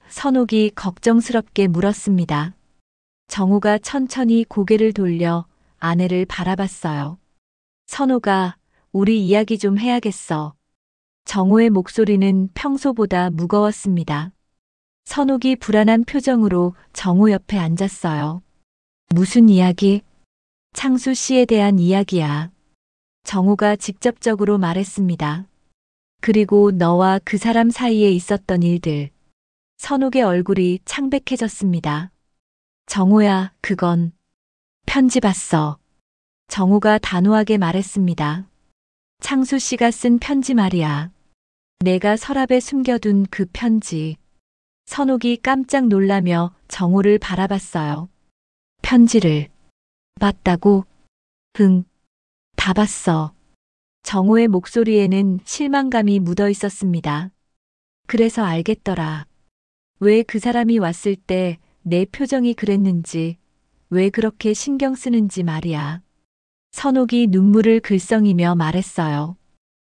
선옥이 걱정스럽게 물었습니다. 정호가 천천히 고개를 돌려 아내를 바라봤어요. 선옥아, 우리 이야기 좀 해야겠어. 정호의 목소리는 평소보다 무거웠습니다. 선옥이 불안한 표정으로 정호 옆에 앉았어요. 무슨 이야기? 창수 씨에 대한 이야기야. 정호가 직접적으로 말했습니다. 그리고 너와 그 사람 사이에 있었던 일들. 선옥의 얼굴이 창백해졌습니다. 정호야, 그건 편지 봤어. 정호가 단호하게 말했습니다. 창수 씨가 쓴 편지 말이야. 내가 서랍에 숨겨둔 그 편지. 선옥이 깜짝 놀라며 정호를 바라봤어요. 편지를 봤다고? 응, 다 봤어. 정호의 목소리에는 실망감이 묻어 있었습니다. 그래서 알겠더라. 왜 그 사람이 왔을 때 내 표정이 그랬는지, 왜 그렇게 신경 쓰는지 말이야. 선옥이 눈물을 글썽이며 말했어요.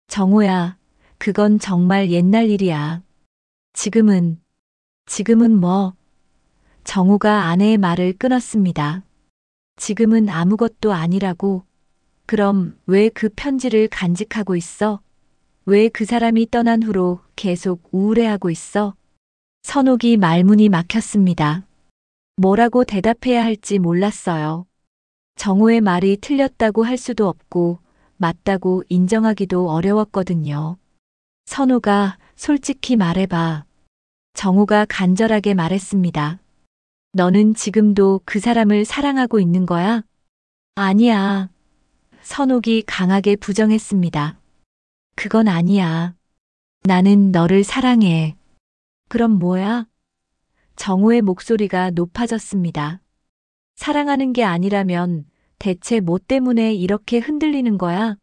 정호야, 그건 정말 옛날 일이야. 지금은 뭐? 정호가 아내의 말을 끊었습니다. 지금은 아무것도 아니라고. 그럼 왜 그 편지를 간직하고 있어? 왜 그 사람이 떠난 후로 계속 우울해하고 있어? 선옥이 말문이 막혔습니다. 뭐라고 대답해야 할지 몰랐어요. 정호의 말이 틀렸다고 할 수도 없고 맞다고 인정하기도 어려웠거든요. 선옥아, 솔직히 말해봐. 정호가 간절하게 말했습니다. 너는 지금도 그 사람을 사랑하고 있는 거야? 아니야. 선옥이 강하게 부정했습니다. 그건 아니야. 나는 너를 사랑해. 그럼 뭐야? 정호의 목소리가 높아졌습니다. 사랑하는 게 아니라면 대체 뭐 때문에 이렇게 흔들리는 거야?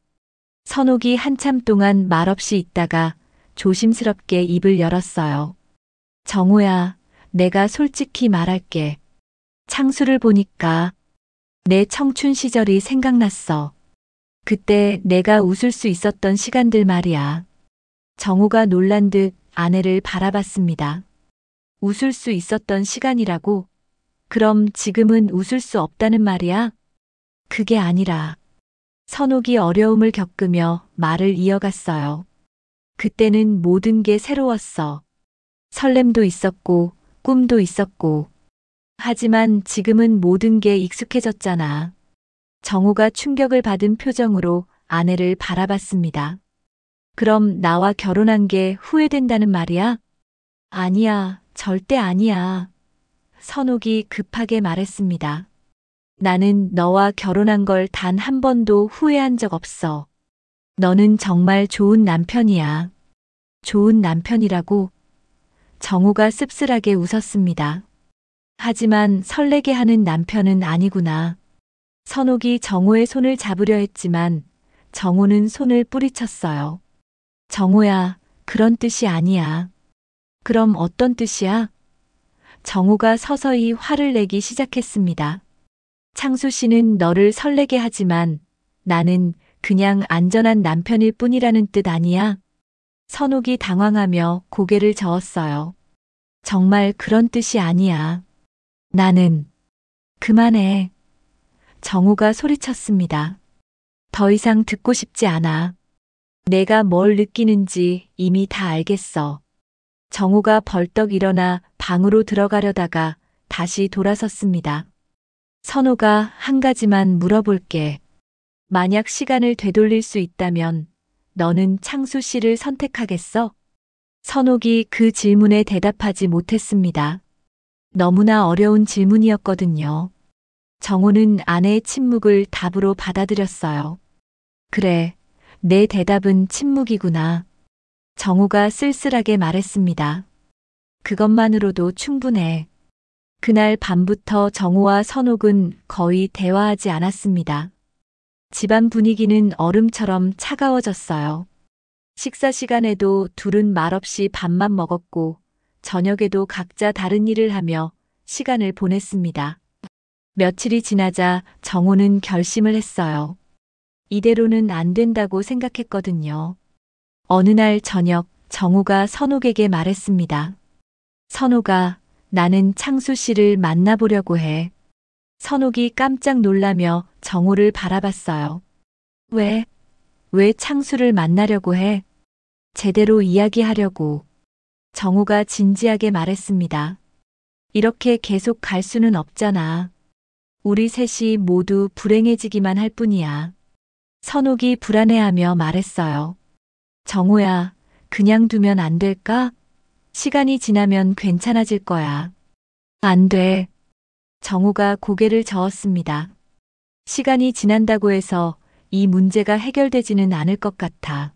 선옥이 한참 동안 말없이 있다가 조심스럽게 입을 열었어요. 정호야, 내가 솔직히 말할게. 창수를 보니까 내 청춘 시절이 생각났어. 그때 내가 웃을 수 있었던 시간들 말이야. 정호가 놀란 듯 아내를 바라봤습니다. 웃을 수 있었던 시간이라고? 그럼 지금은 웃을 수 없다는 말이야? 그게 아니라. 선옥이 어려움을 겪으며 말을 이어갔어요. 그때는 모든 게 새로웠어. 설렘도 있었고, 꿈도 있었고. 하지만 지금은 모든 게 익숙해졌잖아. 정호가 충격을 받은 표정으로 아내를 바라봤습니다. 그럼 나와 결혼한 게 후회된다는 말이야? 아니야, 절대 아니야. 선옥이 급하게 말했습니다. 나는 너와 결혼한 걸 단 한 번도 후회한 적 없어. 너는 정말 좋은 남편이야. 좋은 남편이라고? 정우가 씁쓸하게 웃었습니다. 하지만 설레게 하는 남편은 아니구나. 선옥이 정우의 손을 잡으려 했지만 정우는 손을 뿌리쳤어요. 정우야, 그런 뜻이 아니야. 그럼 어떤 뜻이야? 정우가 서서히 화를 내기 시작했습니다. 창수 씨는 너를 설레게 하지만 나는 그냥 안전한 남편일 뿐이라는 뜻 아니야? 선옥이 당황하며 고개를 저었어요. 정말 그런 뜻이 아니야. 나는 그만해. 정우가 소리쳤습니다. 더 이상 듣고 싶지 않아. 내가 뭘 느끼는지 이미 다 알겠어. 정우가 벌떡 일어나 방으로 들어가려다가 다시 돌아섰습니다. 선호가 한 가지만 물어볼게. 만약 시간을 되돌릴 수 있다면 너는 창수 씨를 선택하겠어? 선옥이 그 질문에 대답하지 못했습니다. 너무나 어려운 질문이었거든요. 정우는 아내의 침묵을 답으로 받아들였어요. 그래, 내 대답은 침묵이구나. 정우가 쓸쓸하게 말했습니다. 그것만으로도 충분해. 그날 밤부터 정우와 선옥은 거의 대화하지 않았습니다. 집안 분위기는 얼음처럼 차가워졌어요. 식사 시간에도 둘은 말없이 밥만 먹었고 저녁에도 각자 다른 일을 하며 시간을 보냈습니다. 며칠이 지나자 정우는 결심을 했어요. 이대로는 안 된다고 생각했거든요. 어느 날 저녁 정우가 선옥에게 말했습니다. 선옥아, 나는 창수 씨를 만나보려고 해. 선옥이 깜짝 놀라며 정우를 바라봤어요. 왜 창수를 만나려고 해? 제대로 이야기하려고. 정우가 진지하게 말했습니다. 이렇게 계속 갈 수는 없잖아. 우리 셋이 모두 불행해지기만 할 뿐이야. 선옥이 불안해하며 말했어요. 정우야, 그냥 두면 안 될까? 시간이 지나면 괜찮아질 거야. 안 돼. 정우가 고개를 저었습니다. 시간이 지난다고 해서 이 문제가 해결되지는 않을 것 같아.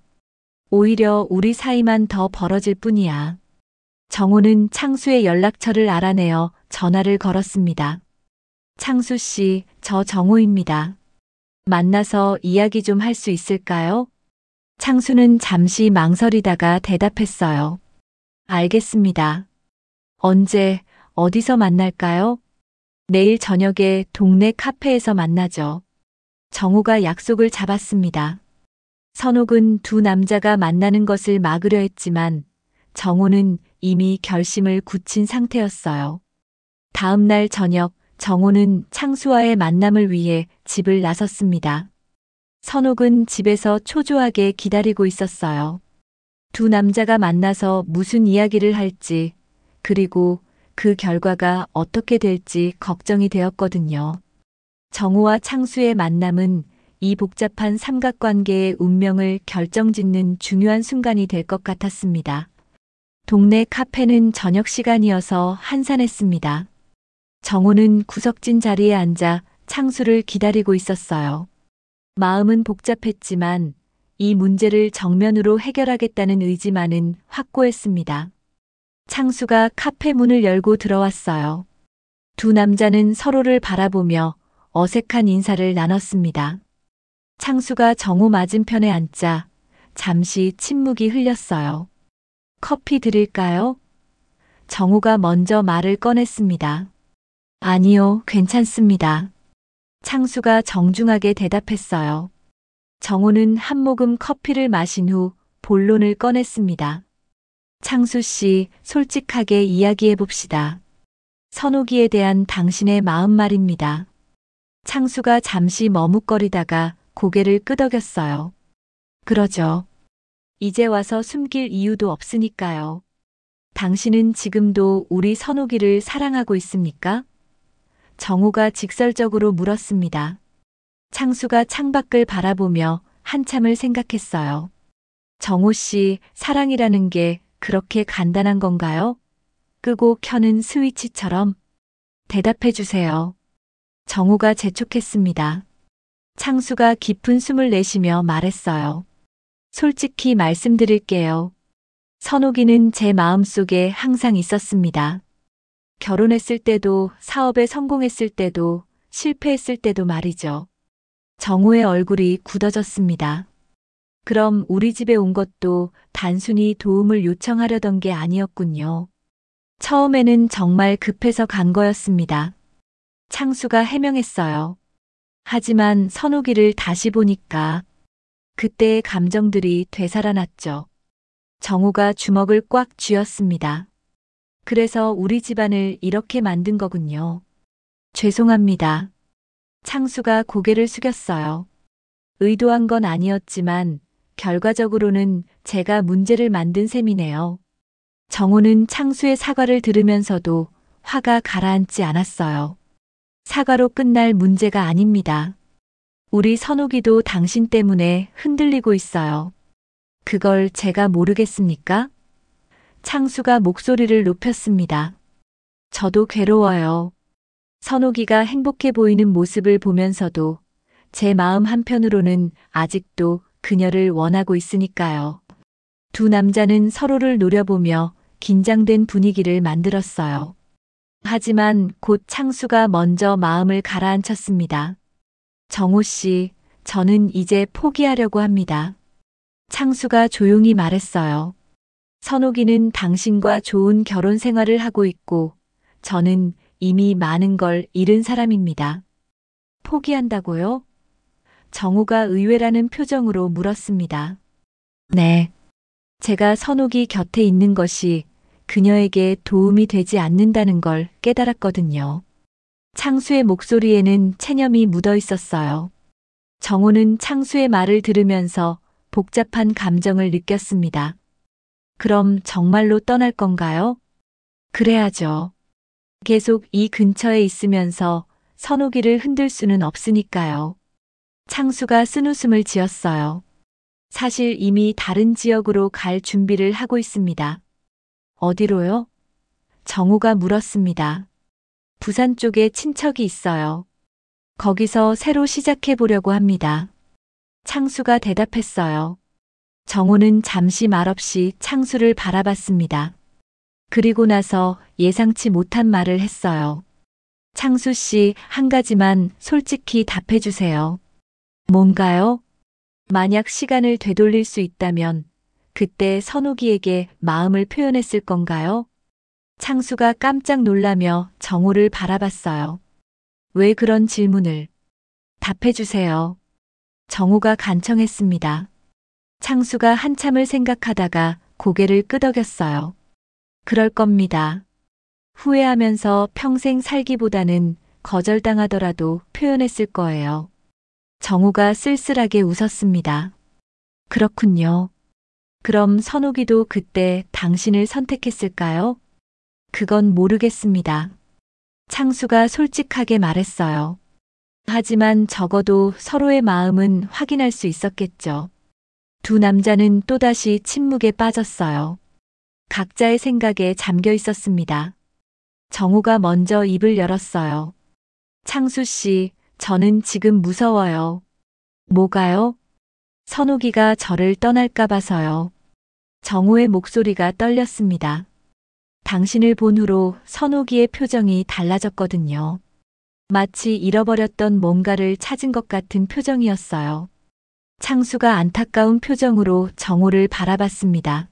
오히려 우리 사이만 더 벌어질 뿐이야. 정우는 창수의 연락처를 알아내어 전화를 걸었습니다. 창수 씨, 저 정우입니다. 만나서 이야기 좀 할 수 있을까요? 창수는 잠시 망설이다가 대답했어요. 알겠습니다. 언제, 어디서 만날까요? 내일 저녁에 동네 카페에서 만나죠. 정우가 약속을 잡았습니다. 선옥은 두 남자가 만나는 것을 막으려 했지만 정우는 이미 결심을 굳힌 상태였어요. 다음 날 저녁 정우는 창수와의 만남을 위해 집을 나섰습니다. 선옥은 집에서 초조하게 기다리고 있었어요. 두 남자가 만나서 무슨 이야기를 할지, 그리고 그 결과가 어떻게 될지 걱정이 되었거든요. 정우와 창수의 만남은 이 복잡한 삼각관계의 운명을 결정짓는 중요한 순간이 될 것 같았습니다. 동네 카페는 저녁 시간이어서 한산했습니다. 정우는 구석진 자리에 앉아 창수를 기다리고 있었어요. 마음은 복잡했지만 이 문제를 정면으로 해결하겠다는 의지만은 확고했습니다. 창수가 카페 문을 열고 들어왔어요. 두 남자는 서로를 바라보며 어색한 인사를 나눴습니다. 창수가 정우 맞은편에 앉자 잠시 침묵이 흘렸어요. 커피 드릴까요? 정우가 먼저 말을 꺼냈습니다. 아니요, 괜찮습니다. 창수가 정중하게 대답했어요. 정우는 한 모금 커피를 마신 후 본론을 꺼냈습니다. 창수 씨, 솔직하게 이야기해 봅시다. 선옥이에 대한 당신의 마음 말입니다. 창수가 잠시 머뭇거리다가 고개를 끄덕였어요. 그러죠. 이제 와서 숨길 이유도 없으니까요. 당신은 지금도 우리 선옥이를 사랑하고 있습니까? 정우가 직설적으로 물었습니다. 창수가 창밖을 바라보며 한참을 생각했어요. 정우 씨, 사랑이라는 게 그렇게 간단한 건가요? 끄고 켜는 스위치처럼? 대답해 주세요. 정우가 재촉했습니다. 창수가 깊은 숨을 내쉬며 말했어요. 솔직히 말씀드릴게요. 선옥이는 제 마음속에 항상 있었습니다. 결혼했을 때도, 사업에 성공했을 때도, 실패했을 때도 말이죠. 정우의 얼굴이 굳어졌습니다. 그럼 우리 집에 온 것도 단순히 도움을 요청하려던 게 아니었군요. 처음에는 정말 급해서 간 거였습니다. 창수가 해명했어요. 하지만 선옥이를 다시 보니까 그때의 감정들이 되살아났죠. 정우가 주먹을 꽉 쥐었습니다. 그래서 우리 집안을 이렇게 만든 거군요. 죄송합니다. 창수가 고개를 숙였어요. 의도한 건 아니었지만 결과적으로는 제가 문제를 만든 셈이네요. 정우는 창수의 사과를 들으면서도 화가 가라앉지 않았어요. 사과로 끝날 문제가 아닙니다. 우리 선옥이도 당신 때문에 흔들리고 있어요. 그걸 제가 모르겠습니까? 창수가 목소리를 높였습니다. 저도 괴로워요. 선옥이가 행복해 보이는 모습을 보면서도 제 마음 한편으로는 아직도 그녀를 원하고 있으니까요. 두 남자는 서로를 노려보며 긴장된 분위기를 만들었어요. 하지만 곧 창수가 먼저 마음을 가라앉혔습니다. 정우 씨, 저는 이제 포기하려고 합니다. 창수가 조용히 말했어요. 선옥이는 당신과 좋은 결혼 생활을 하고 있고, 저는 이미 많은 걸 잃은 사람입니다. 포기한다고요? 정우가 의외라는 표정으로 물었습니다. 네. 제가 선옥이 곁에 있는 것이 그녀에게 도움이 되지 않는다는 걸 깨달았거든요. 창수의 목소리에는 체념이 묻어 있었어요. 정우는 창수의 말을 들으면서 복잡한 감정을 느꼈습니다. 그럼 정말로 떠날 건가요? 그래야죠. 계속 이 근처에 있으면서 선옥이를 흔들 수는 없으니까요. 창수가 쓴웃음을 지었어요. 사실 이미 다른 지역으로 갈 준비를 하고 있습니다. 어디로요? 정우가 물었습니다. 부산 쪽에 친척이 있어요. 거기서 새로 시작해 보려고 합니다. 창수가 대답했어요. 정우는 잠시 말없이 창수를 바라봤습니다. 그리고 나서 예상치 못한 말을 했어요. 창수 씨, 한 가지만 솔직히 답해 주세요. 뭔가요? 만약 시간을 되돌릴 수 있다면 그때 선옥이에게 마음을 표현했을 건가요? 창수가 깜짝 놀라며 정우를 바라봤어요. 왜 그런 질문을? 답해 주세요. 정우가 간청했습니다. 창수가 한참을 생각하다가 고개를 끄덕였어요. 그럴 겁니다. 후회하면서 평생 살기보다는 거절당하더라도 표현했을 거예요. 정우가 쓸쓸하게 웃었습니다. 그렇군요. 그럼 선옥이도 그때 당신을 선택했을까요? 그건 모르겠습니다. 창수가 솔직하게 말했어요. 하지만 적어도 서로의 마음은 확인할 수 있었겠죠. 두 남자는 또다시 침묵에 빠졌어요. 각자의 생각에 잠겨 있었습니다. 정우가 먼저 입을 열었어요. 창수 씨, 저는 지금 무서워요. 뭐가요? 선옥이가 저를 떠날까 봐서요. 정우의 목소리가 떨렸습니다. 당신을 본 후로 선옥이의 표정이 달라졌거든요. 마치 잃어버렸던 뭔가를 찾은 것 같은 표정이었어요. 창수가 안타까운 표정으로 정우를 바라봤습니다.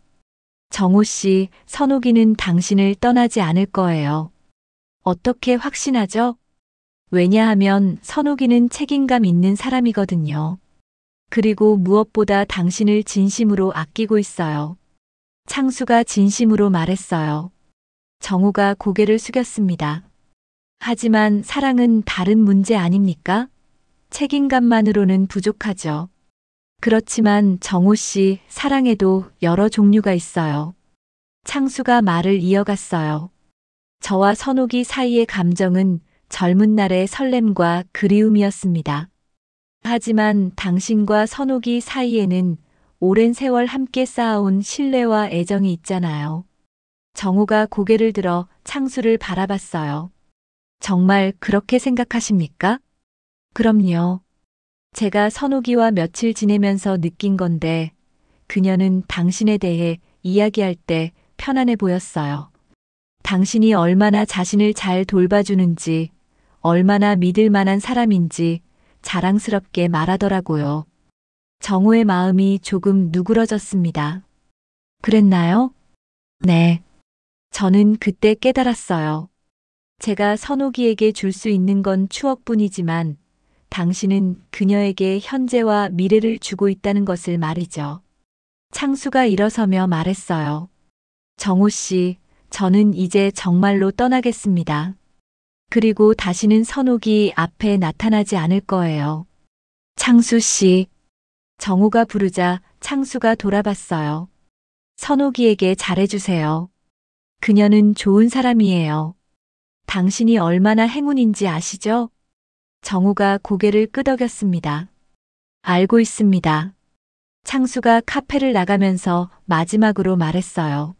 정우 씨, 선옥이는 당신을 떠나지 않을 거예요. 어떻게 확신하죠? 왜냐하면 선옥이는 책임감 있는 사람이거든요. 그리고 무엇보다 당신을 진심으로 아끼고 있어요. 창수가 진심으로 말했어요. 정우가 고개를 숙였습니다. 하지만 사랑은 다른 문제 아닙니까? 책임감만으로는 부족하죠. 그렇지만 정우 씨, 사랑에도 여러 종류가 있어요. 창수가 말을 이어갔어요. 저와 선옥이 사이의 감정은 젊은 날의 설렘과 그리움이었습니다. 하지만 당신과 선옥이 사이에는 오랜 세월 함께 쌓아온 신뢰와 애정이 있잖아요. 정우가 고개를 들어 창수를 바라봤어요. 정말 그렇게 생각하십니까? 그럼요. 제가 선옥이와 며칠 지내면서 느낀 건데, 그녀는 당신에 대해 이야기할 때 편안해 보였어요. 당신이 얼마나 자신을 잘 돌봐주는지, 얼마나 믿을 만한 사람인지 자랑스럽게 말하더라고요. 정호의 마음이 조금 누그러졌습니다. 그랬나요? 네. 저는 그때 깨달았어요. 제가 선옥이에게 줄 수 있는 건 추억뿐이지만 당신은 그녀에게 현재와 미래를 주고 있다는 것을 말이죠. 창수가 일어서며 말했어요. 정호 씨, 저는 이제 정말로 떠나겠습니다. 그리고 다시는 선옥이 앞에 나타나지 않을 거예요. 창수 씨. 정호가 부르자 창수가 돌아봤어요. 선옥이에게 잘해주세요. 그녀는 좋은 사람이에요. 당신이 얼마나 행운인지 아시죠? 정호가 고개를 끄덕였습니다. 알고 있습니다. 창수가 카페를 나가면서 마지막으로 말했어요.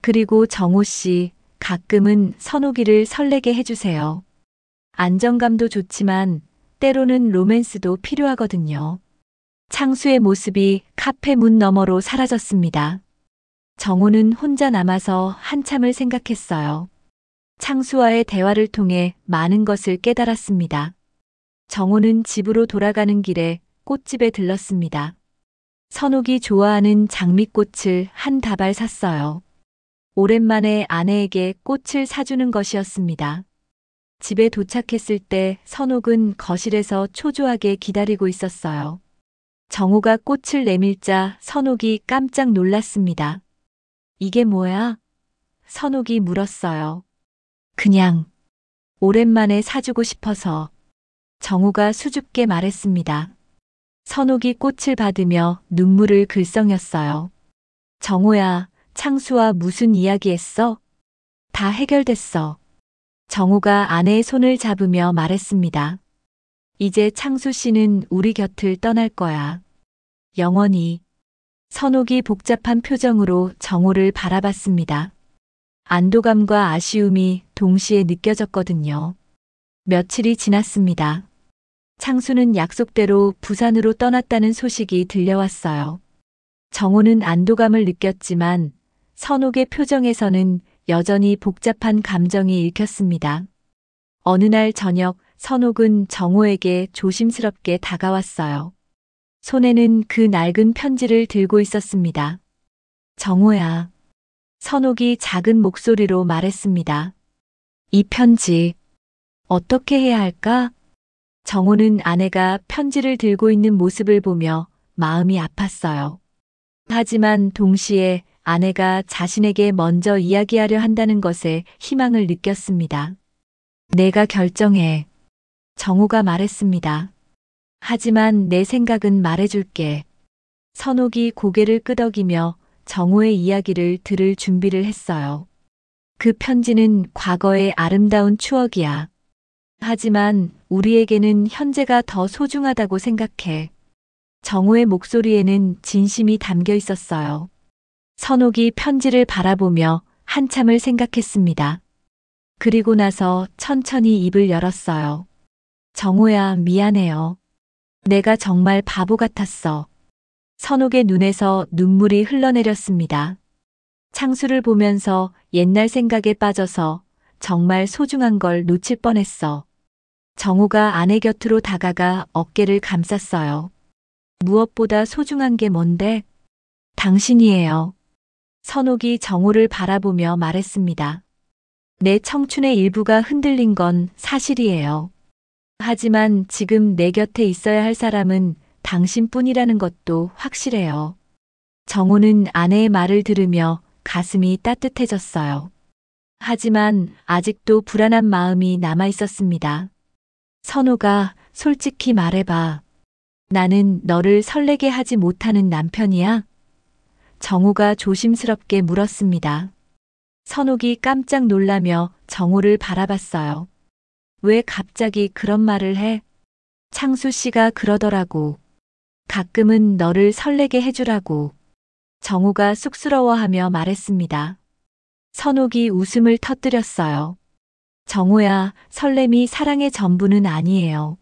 그리고 정호 씨, 가끔은 선옥이를 설레게 해주세요. 안정감도 좋지만 때로는 로맨스도 필요하거든요. 창수의 모습이 카페 문 너머로 사라졌습니다. 정호는 혼자 남아서 한참을 생각했어요. 창수와의 대화를 통해 많은 것을 깨달았습니다. 정호는 집으로 돌아가는 길에 꽃집에 들렀습니다. 선옥이 좋아하는 장미꽃을 한 다발 샀어요. 오랜만에 아내에게 꽃을 사주는 것이었습니다. 집에 도착했을 때 선옥은 거실에서 초조하게 기다리고 있었어요. 정호가 꽃을 내밀자 선옥이 깜짝 놀랐습니다. 이게 뭐야? 선옥이 물었어요. 그냥 오랜만에 사주고 싶어서. 정호가 수줍게 말했습니다. 선옥이 꽃을 받으며 눈물을 글썽였어요. 정호야, 창수와 무슨 이야기했어? 다 해결됐어. 정호가 아내의 손을 잡으며 말했습니다. 이제 창수 씨는 우리 곁을 떠날 거야. 영원히. 선옥이 복잡한 표정으로 정호를 바라봤습니다. 안도감과 아쉬움이 동시에 느껴졌거든요. 며칠이 지났습니다. 창수는 약속대로 부산으로 떠났다는 소식이 들려왔어요. 정호는 안도감을 느꼈지만 선옥의 표정에서는 여전히 복잡한 감정이 읽혔습니다. 어느 날 저녁 선옥은 정호에게 조심스럽게 다가왔어요. 손에는 그 낡은 편지를 들고 있었습니다. 정호야. 선옥이 작은 목소리로 말했습니다. 이 편지 어떻게 해야 할까? 정호는 아내가 편지를 들고 있는 모습을 보며 마음이 아팠어요. 하지만 동시에 아내가 자신에게 먼저 이야기하려 한다는 것에 희망을 느꼈습니다. 내가 결정해. 정호가 말했습니다. 하지만 내 생각은 말해줄게. 선옥이 고개를 끄덕이며 정호의 이야기를 들을 준비를 했어요. 그 편지는 과거의 아름다운 추억이야. 하지만 우리에게는 현재가 더 소중하다고 생각해. 정호의 목소리에는 진심이 담겨 있었어요. 선옥이 편지를 바라보며 한참을 생각했습니다. 그리고 나서 천천히 입을 열었어요. 정호야, 미안해요. 내가 정말 바보 같았어. 선옥의 눈에서 눈물이 흘러내렸습니다. 창수를 보면서 옛날 생각에 빠져서 정말 소중한 걸 놓칠 뻔했어. 정호가 아내 곁으로 다가가 어깨를 감쌌어요. 무엇보다 소중한 게 뭔데? 당신이에요. 선옥이 정호를 바라보며 말했습니다. 내 청춘의 일부가 흔들린 건 사실이에요. 하지만 지금 내 곁에 있어야 할 사람은 당신뿐이라는 것도 확실해요. 정호는 아내의 말을 들으며 가슴이 따뜻해졌어요. 하지만 아직도 불안한 마음이 남아 있었습니다. 선호가 솔직히 말해봐. 나는 너를 설레게 하지 못하는 남편이야? 정호가 조심스럽게 물었습니다. 선옥이 깜짝 놀라며 정호를 바라봤어요. 왜 갑자기 그런 말을 해? 창수 씨가 그러더라고. 가끔은 너를 설레게 해주라고. 정호가 쑥스러워하며 말했습니다. 선옥이 웃음을 터뜨렸어요. 정호야, 설렘이 사랑의 전부는 아니에요.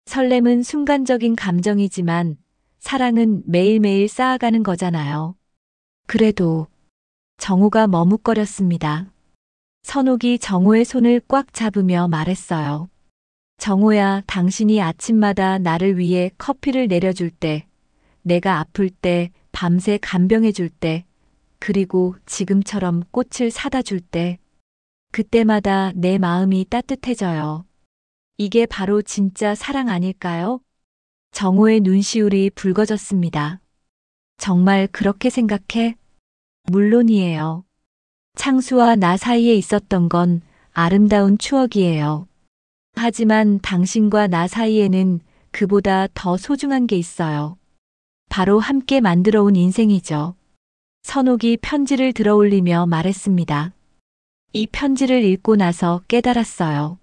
설렘은 순간적인 감정이지만 사랑은 매일매일 쌓아가는 거잖아요. 그래도 정호가 머뭇거렸습니다. 선옥이 정호의 손을 꽉 잡으며 말했어요. 정호야, 당신이 아침마다 나를 위해 커피를 내려줄 때, 내가 아플 때, 밤새 간병해줄 때, 그리고 지금처럼 꽃을 사다 줄 때, 그때마다 내 마음이 따뜻해져요. 이게 바로 진짜 사랑 아닐까요? 정호의 눈시울이 붉어졌습니다. 정말 그렇게 생각해? 물론이에요. 창수와 나 사이에 있었던 건 아름다운 추억이에요. 하지만 당신과 나 사이에는 그보다 더 소중한 게 있어요. 바로 함께 만들어 온 인생이죠. 선옥이 편지를 들어 올리며 말했습니다. 이 편지를 읽고 나서 깨달았어요.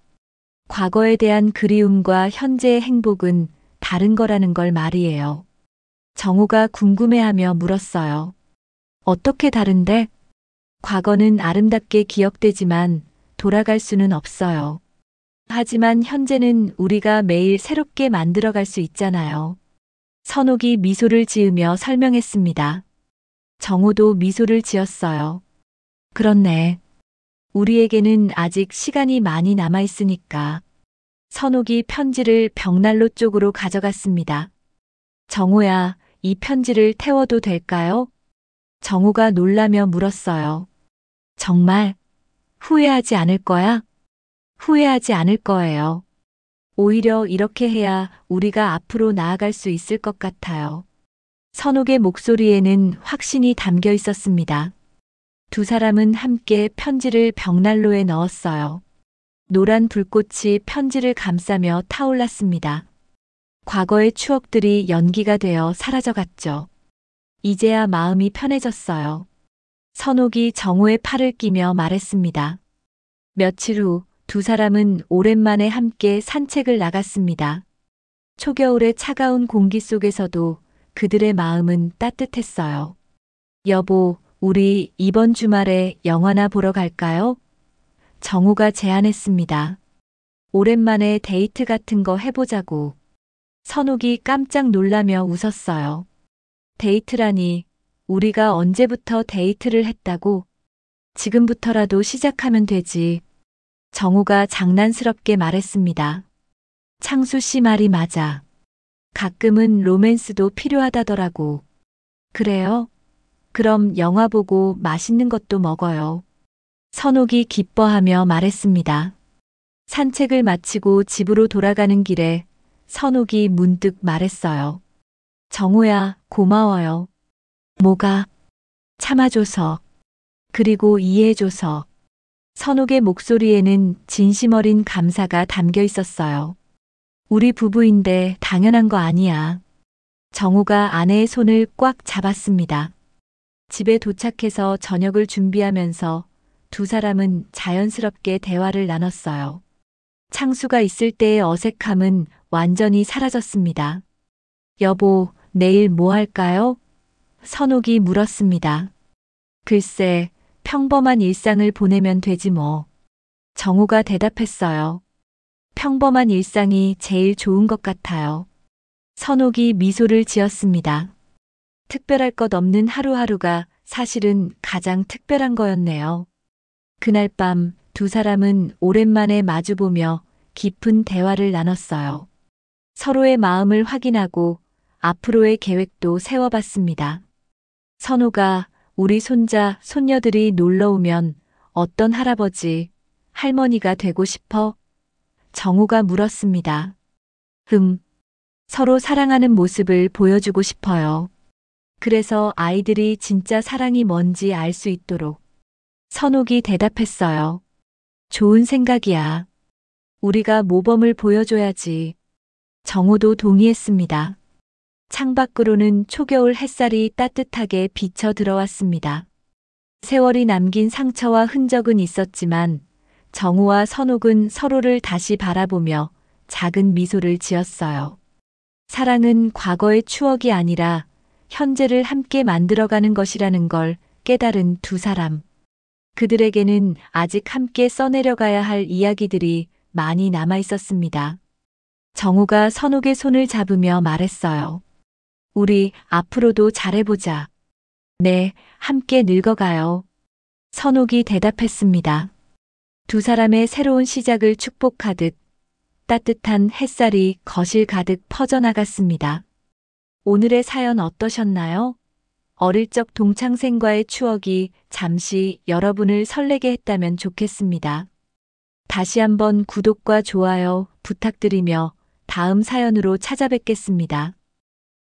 과거에 대한 그리움과 현재의 행복은 다른 거라는 걸 말이에요. 정호가 궁금해하며 물었어요. 어떻게 다른데? 과거는 아름답게 기억되지만 돌아갈 수는 없어요. 하지만 현재는 우리가 매일 새롭게 만들어갈 수 있잖아요. 선옥이 미소를 지으며 설명했습니다. 정호도 미소를 지었어요. 그렇네. 우리에게는 아직 시간이 많이 남아있으니까. 선옥이 편지를 벽난로 쪽으로 가져갔습니다. 정호야, 이 편지를 태워도 될까요? 정호가 놀라며 물었어요. 정말 후회하지 않을 거야? 후회하지 않을 거예요. 오히려 이렇게 해야 우리가 앞으로 나아갈 수 있을 것 같아요. 선옥의 목소리에는 확신이 담겨 있었습니다. 두 사람은 함께 편지를 벽난로에 넣었어요. 노란 불꽃이 편지를 감싸며 타올랐습니다. 과거의 추억들이 연기가 되어 사라져갔죠. 이제야 마음이 편해졌어요. 선옥이 정호의 팔을 끼며 말했습니다. 며칠 후 두 사람은 오랜만에 함께 산책을 나갔습니다. 초겨울의 차가운 공기 속에서도 그들의 마음은 따뜻했어요. 여보, 우리 이번 주말에 영화나 보러 갈까요? 정호가 제안했습니다. 오랜만에 데이트 같은 거 해보자고. 선옥이 깜짝 놀라며 웃었어요. 데이트라니, 우리가 언제부터 데이트를 했다고? 지금부터라도 시작하면 되지. 정호가 장난스럽게 말했습니다. 창수 씨 말이 맞아. 가끔은 로맨스도 필요하다더라고. 그래요? 그럼 영화 보고 맛있는 것도 먹어요. 선옥이 기뻐하며 말했습니다. 산책을 마치고 집으로 돌아가는 길에 선옥이 문득 말했어요. 정호야, 고마워요. 뭐가? 참아줘서. 그리고 이해해줘서. 선옥의 목소리에는 진심 어린 감사가 담겨 있었어요. 우리 부부인데 당연한 거 아니야. 정호가 아내의 손을 꽉 잡았습니다. 집에 도착해서 저녁을 준비하면서 두 사람은 자연스럽게 대화를 나눴어요. 창수가 있을 때의 어색함은 완전히 사라졌습니다. 여보, 내일 뭐 할까요? 선옥이 물었습니다. 글쎄, 평범한 일상을 보내면 되지 뭐. 정호가 대답했어요. 평범한 일상이 제일 좋은 것 같아요. 선옥이 미소를 지었습니다. 특별할 것 없는 하루하루가 사실은 가장 특별한 거였네요. 그날 밤 두 사람은 오랜만에 마주보며 깊은 대화를 나눴어요. 서로의 마음을 확인하고 앞으로의 계획도 세워봤습니다. 선호가 우리 손자, 손녀들이 놀러 오면 어떤 할아버지, 할머니가 되고 싶어? 정호가 물었습니다. 서로 사랑하는 모습을 보여주고 싶어요. 그래서 아이들이 진짜 사랑이 뭔지 알 수 있도록. 선옥이 대답했어요. 좋은 생각이야. 우리가 모범을 보여줘야지. 정호도 동의했습니다. 창밖으로는 초겨울 햇살이 따뜻하게 비쳐 들어왔습니다. 세월이 남긴 상처와 흔적은 있었지만 정호와 선옥은 서로를 다시 바라보며 작은 미소를 지었어요. 사랑은 과거의 추억이 아니라 현재를 함께 만들어가는 것이라는 걸 깨달은 두 사람. 그들에게는 아직 함께 써내려가야 할 이야기들이 많이 남아 있었습니다. 정우가 선옥의 손을 잡으며 말했어요. 우리 앞으로도 잘해보자. 네, 함께 늙어가요. 선옥이 대답했습니다. 두 사람의 새로운 시작을 축복하듯 따뜻한 햇살이 거실 가득 퍼져나갔습니다. 오늘의 사연 어떠셨나요? 어릴 적 동창생과의 추억이 잠시 여러분을 설레게 했다면 좋겠습니다. 다시 한번 구독과 좋아요 부탁드리며 다음 사연으로 찾아뵙겠습니다.